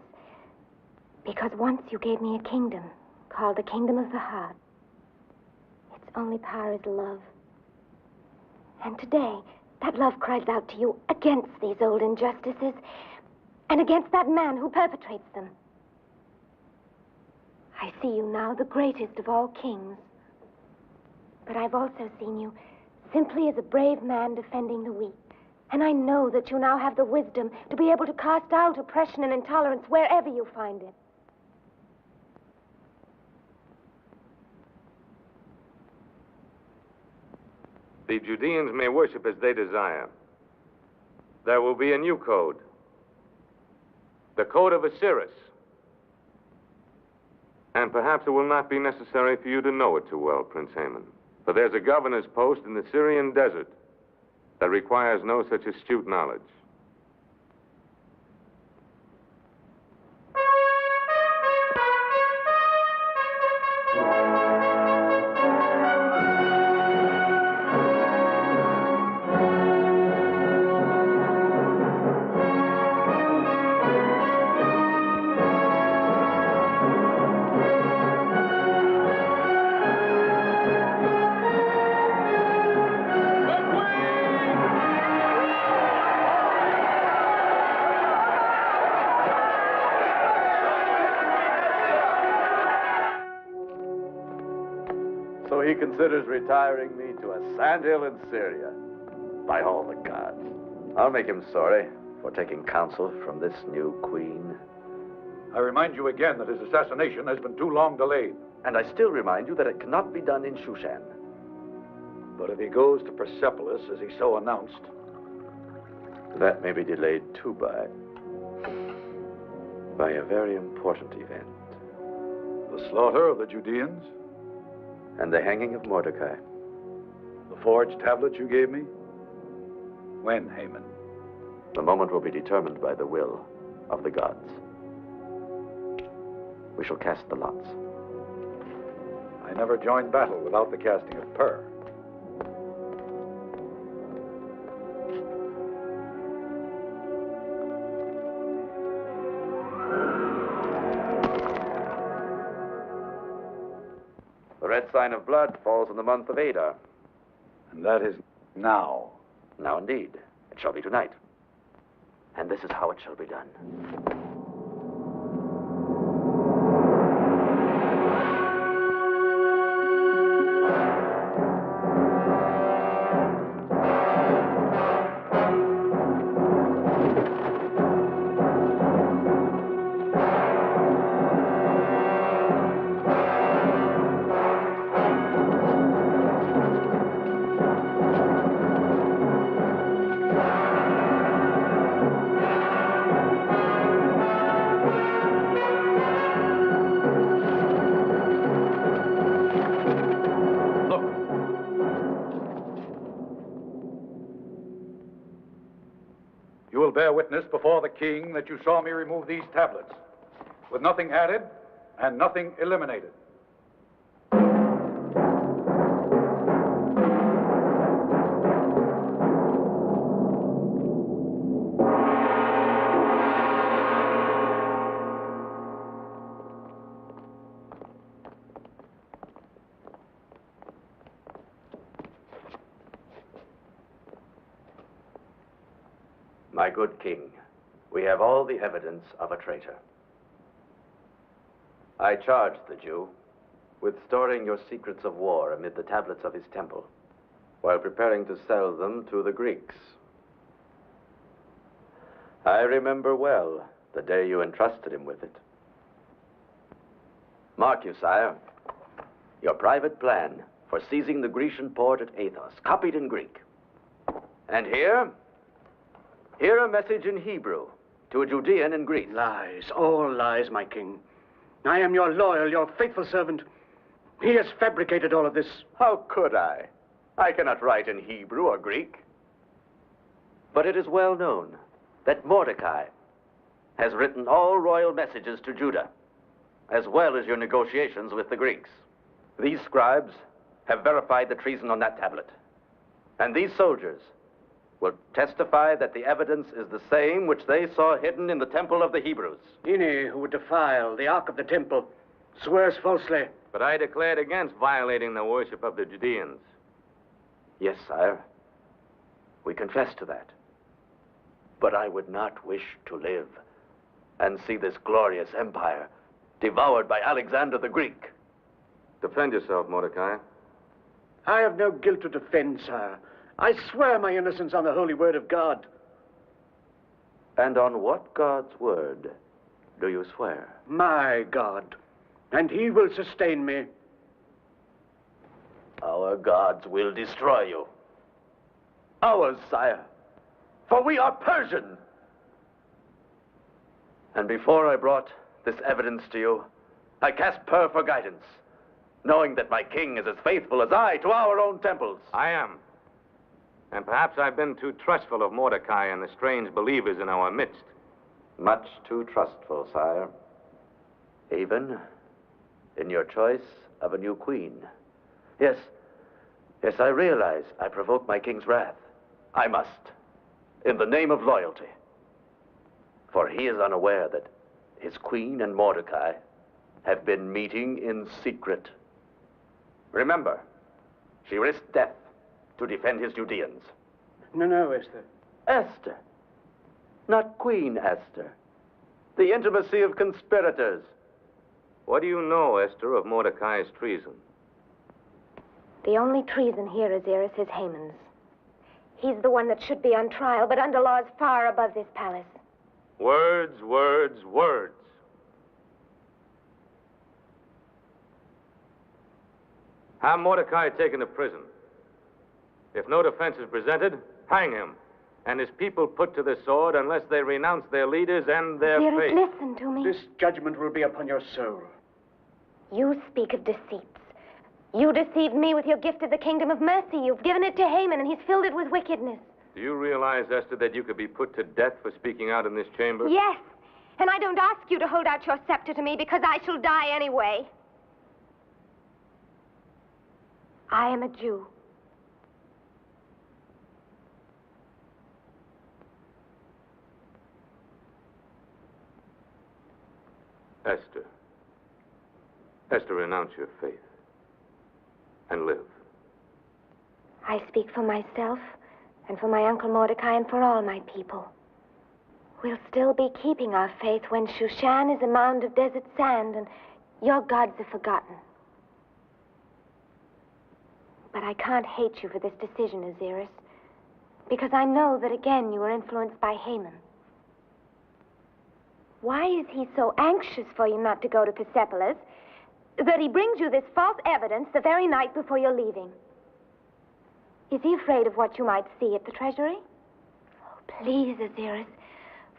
because once you gave me a kingdom called the Kingdom of the Heart. Its only power is love. And today, that love cries out to you against these old injustices and against that man who perpetrates them. I see you now, the greatest of all kings. But I've also seen you simply as a brave man defending the weak. And I know that you now have the wisdom to be able to cast out oppression and intolerance wherever you find it. The Judeans may worship as they desire. There will be a new code. The code of Ahasuerus. And perhaps it will not be necessary for you to know it too well, Prince Haman. For there's a governor's post in the Syrian desert that requires no such astute knowledge. So he considers retiring me to a sandhill in Syria. By all the gods. I'll make him sorry for taking counsel from this new queen. I remind you again that his assassination has been too long delayed. And I still remind you that it cannot be done in Shushan. But if he goes to Persepolis, as he so announced... That may be delayed too by a very important event. The slaughter of the Judeans? And the hanging of Mordecai. The forged tablets you gave me? When, Haman? The moment will be determined by the will of the gods. We shall cast the lots. I never joined battle without the casting of pur. that sign of blood falls in the month of Adar. And that is now. Now, indeed. It shall be tonight. And this is how it shall be done. You will bear witness before the king that you saw me remove these tablets, with nothing added and nothing eliminated. My good king, we have all the evidence of a traitor. I charged the Jew with storing your secrets of war amid the tablets of his temple, while preparing to sell them to the Greeks. I remember well the day you entrusted him with it. Mark you, sire, your private plan for seizing the Grecian port at Athos, copied in Greek. And here a message in Hebrew to a Judean in Greece. Lies, all lies, my king. I am your loyal, your faithful servant. He has fabricated all of this. How could I? I cannot write in Hebrew or Greek. But it is well known that Mordecai has written all royal messages to Judah, as well as your negotiations with the Greeks. These scribes have verified the treason on that tablet. And these soldiers will testify that the evidence is the same which they saw hidden in the temple of the Hebrews. Any who would defile the ark of the temple swears falsely. But I declared against violating the worship of the Judeans. Yes, sire. We confess to that. But I would not wish to live and see this glorious empire devoured by Alexander the Greek. Defend yourself, Mordecai. I have no guilt to defend, sire. I swear my innocence on the holy word of God. And on what God's word do you swear? My God. And he will sustain me. Our gods will destroy you. Ours, sire. For we are Persian. And before I brought this evidence to you, I cast purr for guidance, knowing that my king is as faithful as I to our own temples. I am. And perhaps I've been too trustful of Mordecai and the strange believers in our midst. Much too trustful, sire. Even in your choice of a new queen. Yes, I realize I provoke my king's wrath. I must, in the name of loyalty. For he is unaware that his queen and Mordecai have been meeting in secret. Remember, she risked death to defend his Judeans. No, Esther. Esther. Not Queen Esther. The intimacy of conspirators. What do you know, Esther, of Mordecai's treason? The only treason here, Ahasuerus, is Haman's. He's the one that should be on trial, but under laws far above this palace. Words, words, words. Have Mordecai taken to prison. If no defense is presented, hang him, and his people put to the sword unless they renounce their leaders and their faith. Listen to me. This judgment will be upon your soul. You speak of deceits. You deceived me with your gift of the kingdom of mercy. You've given it to Haman, and he's filled it with wickedness. Do you realize, Esther, that you could be put to death for speaking out in this chamber? Yes, and I don't ask you to hold out your scepter to me because I shall die anyway. I am a Jew. Esther, renounce your faith. and live. I speak for myself and for my Uncle Mordecai and for all my people. We'll still be keeping our faith when Shushan is a mound of desert sand and your gods are forgotten. But I can't hate you for this decision, Ahasuerus, because I know that again you were influenced by Haman. Why is he so anxious for you not to go to Persepolis that he brings you this false evidence the very night before you're leaving? Is he afraid of what you might see at the treasury? Oh, please, Ahasuerus,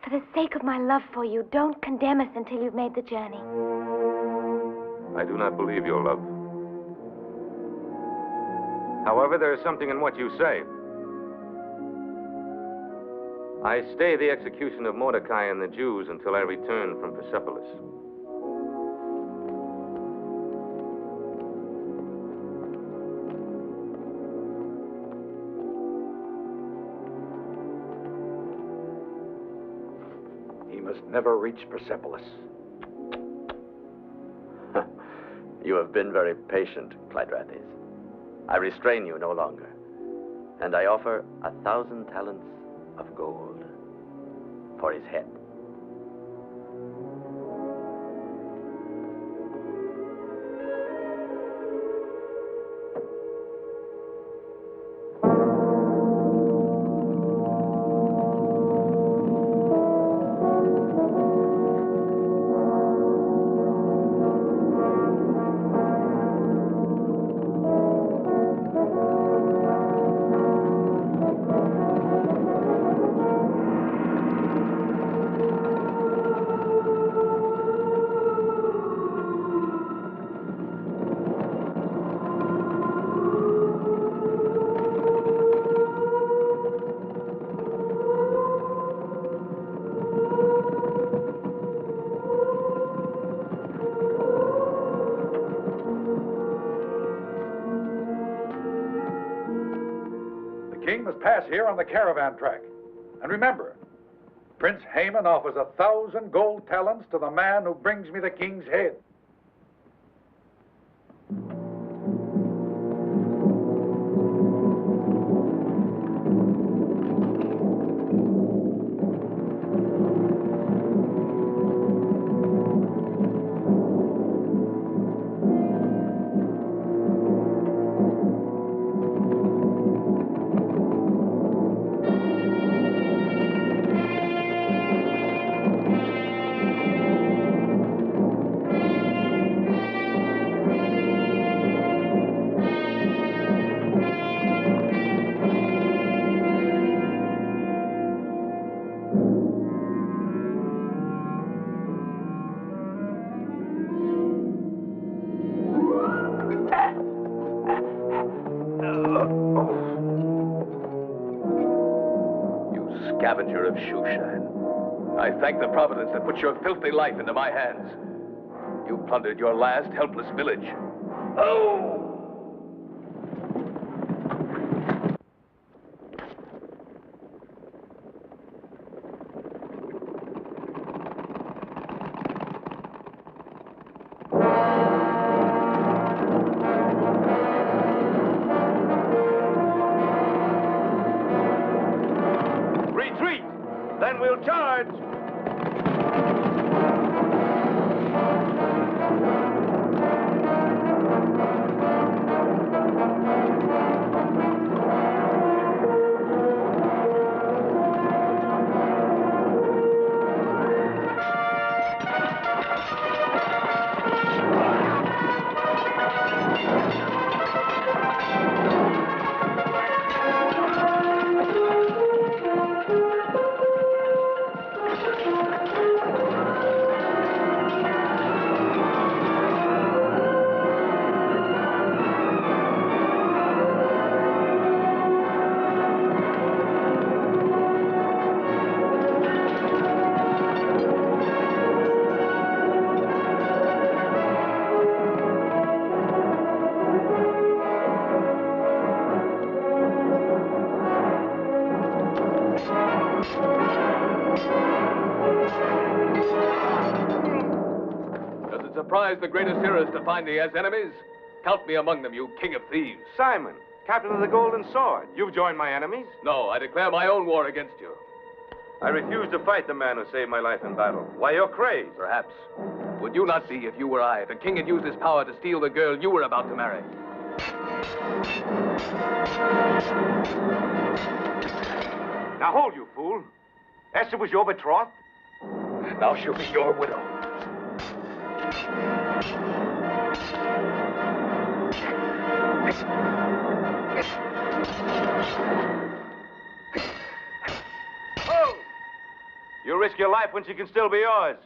for the sake of my love for you, don't condemn us until you've made the journey. I do not believe your love. However, there is something in what you say. I stay the execution of Mordecai and the Jews until I return from Persepolis. He must never reach Persepolis. You have been very patient, Clydrates. I restrain you no longer, and I offer 1,000 talents of gold for his head. Pass here on the caravan track. And remember, Prince Haman offers 1,000 gold talents to the man who brings me the king's head. Scavenger of Shushan, I thank the providence that put your filthy life into my hands. You plundered your last helpless village. Oh! Then we'll charge. Does it surprise the great Ahasuerus to find he has enemies? Count me among them, you king of thieves. Simon, captain of the Golden Sword. You've joined my enemies? No, I declare my own war against you. I refuse to fight the man who saved my life in battle. Why, you're crazed. Perhaps. Would you not be if you were I? The king had used his power to steal the girl you were about to marry. Now hold, you fool. Esther was your betrothed? Now she'll be your widow. Oh! You risk your life when she can still be yours.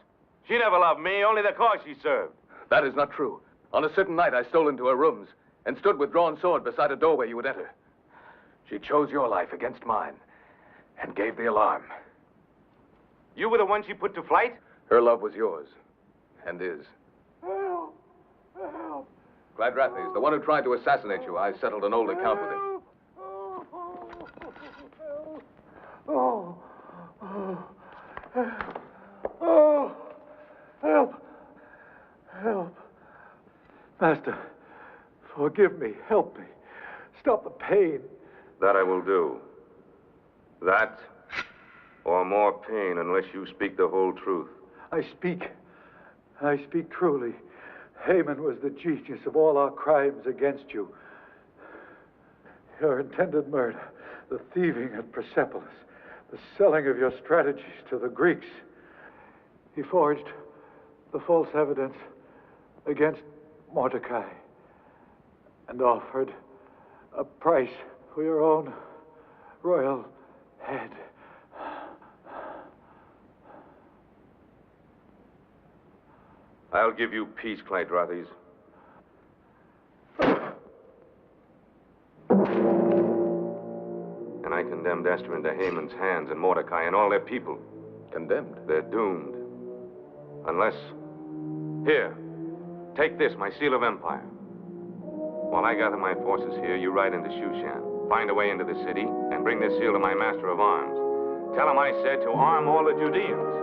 She never loved me, only the cause she served. That is not true. On a certain night, I stole into her rooms and stood with drawn sword beside a doorway you would enter. She chose your life against mine and gave the alarm. You were the one she put to flight? Her love was yours, and is. Help! Help! Clydrathes, the one who tried to assassinate you, I settled an old account with him. Oh, oh, oh, help, help. Master, forgive me, help me. Stop the pain. That I will do. That, or more pain, unless you speak the whole truth. I speak truly. Haman was the genius of all our crimes against you. Your intended murder, the thieving at Persepolis, the selling of your strategies to the Greeks. He forged the false evidence against Mordecai and offered a price for your own royal head. I'll give you peace, Clydrathes. And I condemned Esther into Haman's hands and Mordecai and all their people. Condemned? They're doomed. Unless... Here, take this, my seal of empire. While I gather my forces here, you ride into Shushan, find a way into the city, and bring this seal to my master of arms. Tell him I said to arm all the Judeans.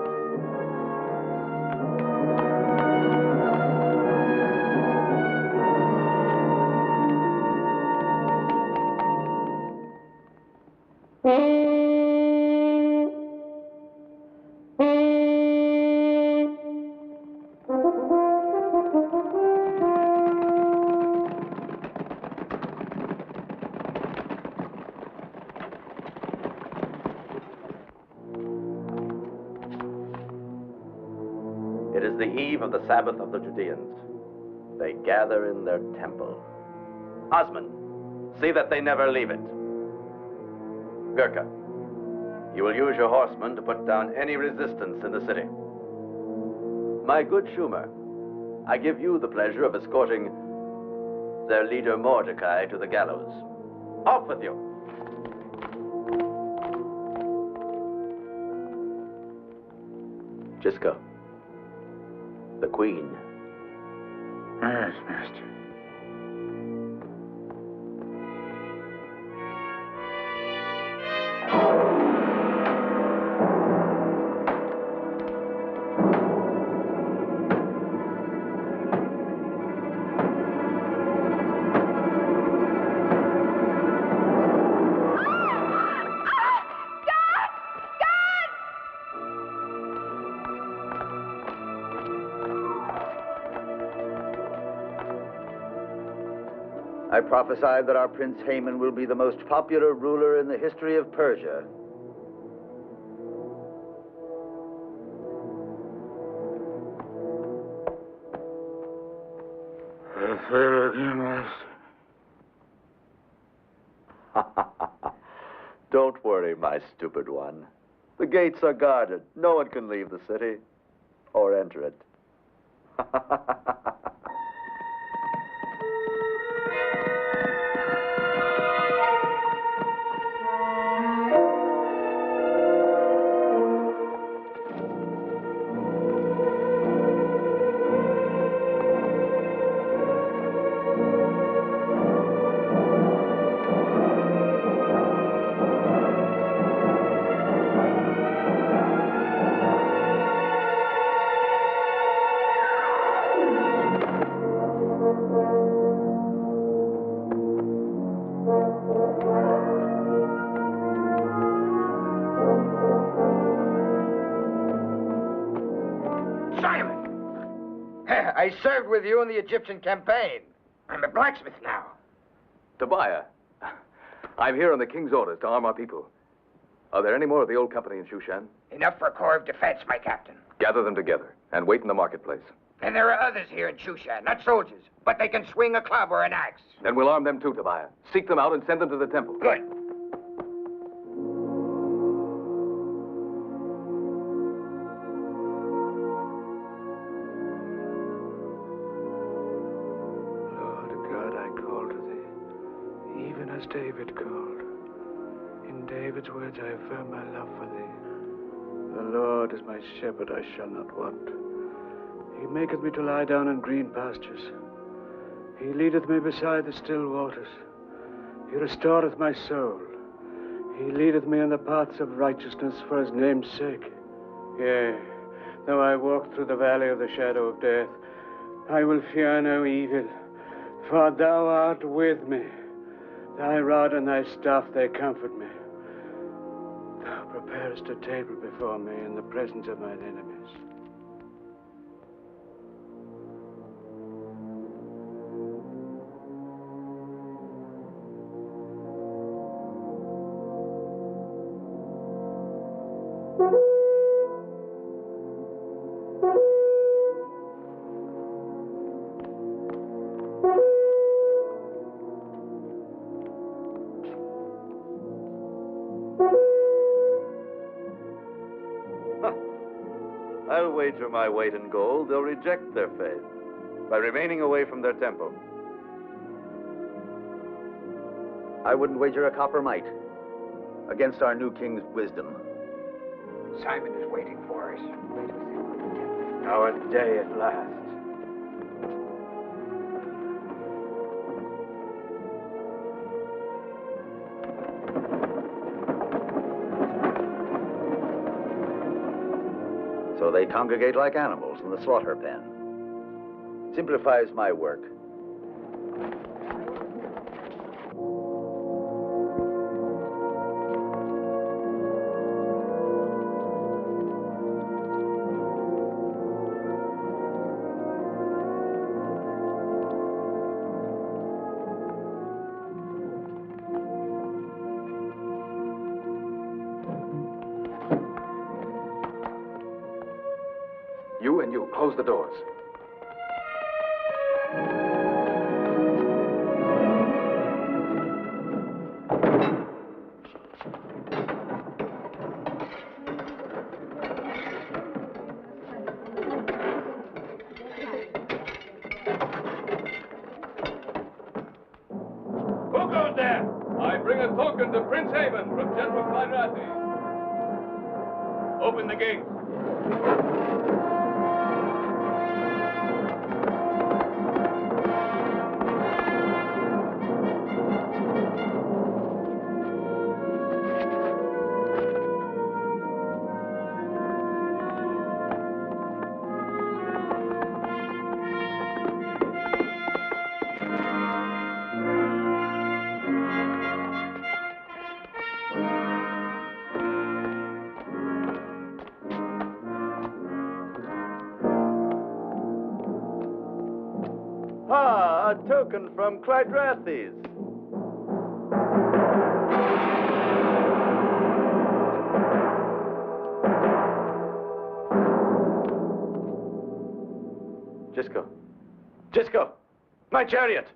It is the eve of the Sabbath of the Judeans. They gather in their temple. Osman, see that they never leave it. Gurkha, you will use your horsemen to put down any resistance in the city. My good Schumer, I give you the pleasure of escorting their leader Mordecai to the gallows. Off with you. Gisco. The Queen. Yes, Master. I prophesied that our Prince Haman will be the most popular ruler in the history of Persia. Don't worry, my stupid one. The gates are guarded. No one can leave the city or enter it. I served with you in the Egyptian campaign. I'm a blacksmith now. Tobiah, I'm here on the king's orders to arm our people. Are there any more of the old company in Shushan? Enough for a corps of defense, my captain. Gather them together and wait in the marketplace. And there are others here in Shushan, not soldiers, but they can swing a club or an axe. Then we'll arm them too, Tobiah. Seek them out and send them to the temple. Good. Lord God, I call to thee, even as David called. In David's words I affirm my love for thee. The Lord is my shepherd, I shall not want. He maketh me to lie down in green pastures. He leadeth me beside the still waters. He restoreth my soul. He leadeth me in the paths of righteousness for his name's sake. Yea, though I walk through the valley of the shadow of death, I will fear no evil, for thou art with me. Thy rod and thy staff, they comfort me. Thou preparest a table before me in the presence of mine enemies. I'll wager my weight in gold they'll reject their faith by remaining away from their temple. I wouldn't wager a copper mite against our new king's wisdom. Simon is waiting for us. Our day at last. So they congregate like animals in the slaughter pen. Simplifies my work. You, close the doors. Who goes there? I bring a token to Prince Haman from General Quadrati. Open the gate. Ah, a token from Clydrathes. Gisco, my chariot.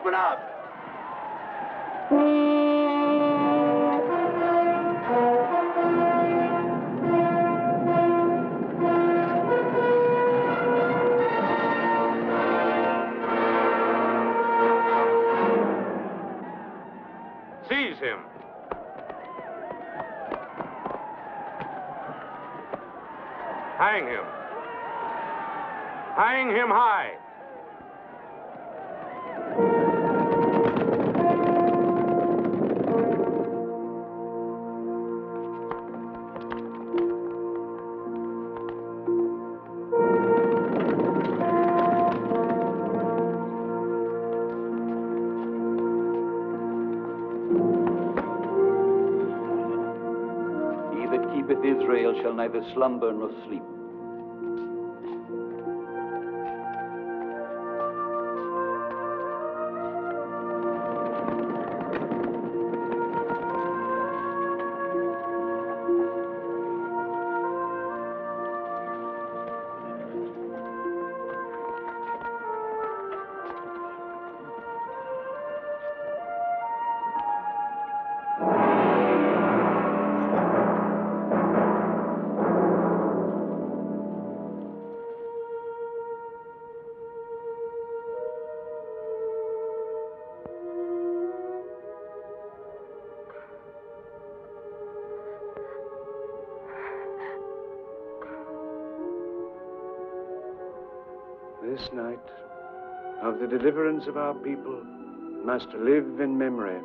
Open up! Seize him. Hang him. Hang him high. He that keepeth Israel shall neither slumber nor sleep. This night of the deliverance of our people must live in memory.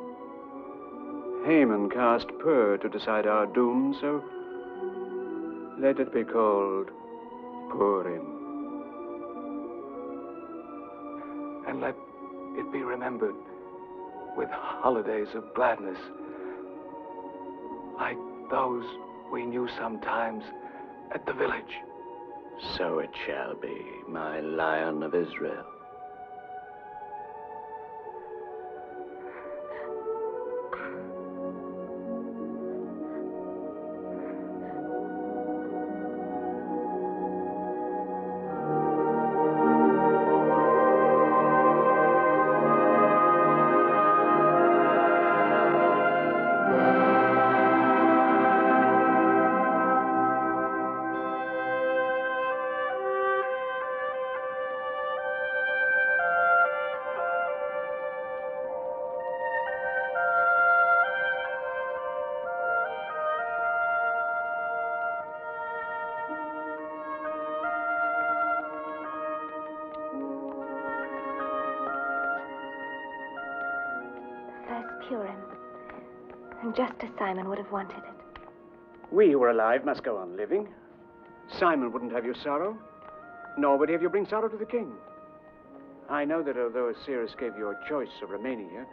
Haman cast Pur to decide our doom, so let it be called Purim. And let it be remembered with holidays of gladness, like those we knew sometimes at the village. So it shall be, my Lion of Israel. Purim. And just as Simon would have wanted it. We who are alive must go on living. Simon wouldn't have your sorrow, nor would he have you bring sorrow to the king. I know that although Ahasuerus gave you a choice of remaining here,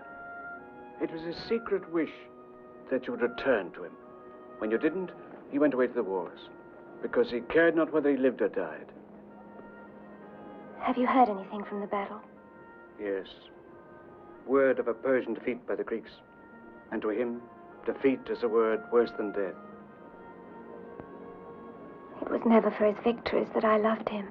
it was his secret wish that you would return to him. When you didn't, he went away to the wars, because he cared not whether he lived or died. Have you heard anything from the battle? Yes. Word of a Persian defeat by the Greeks. And to him, defeat is a word worse than death. It was never for his victories that I loved him.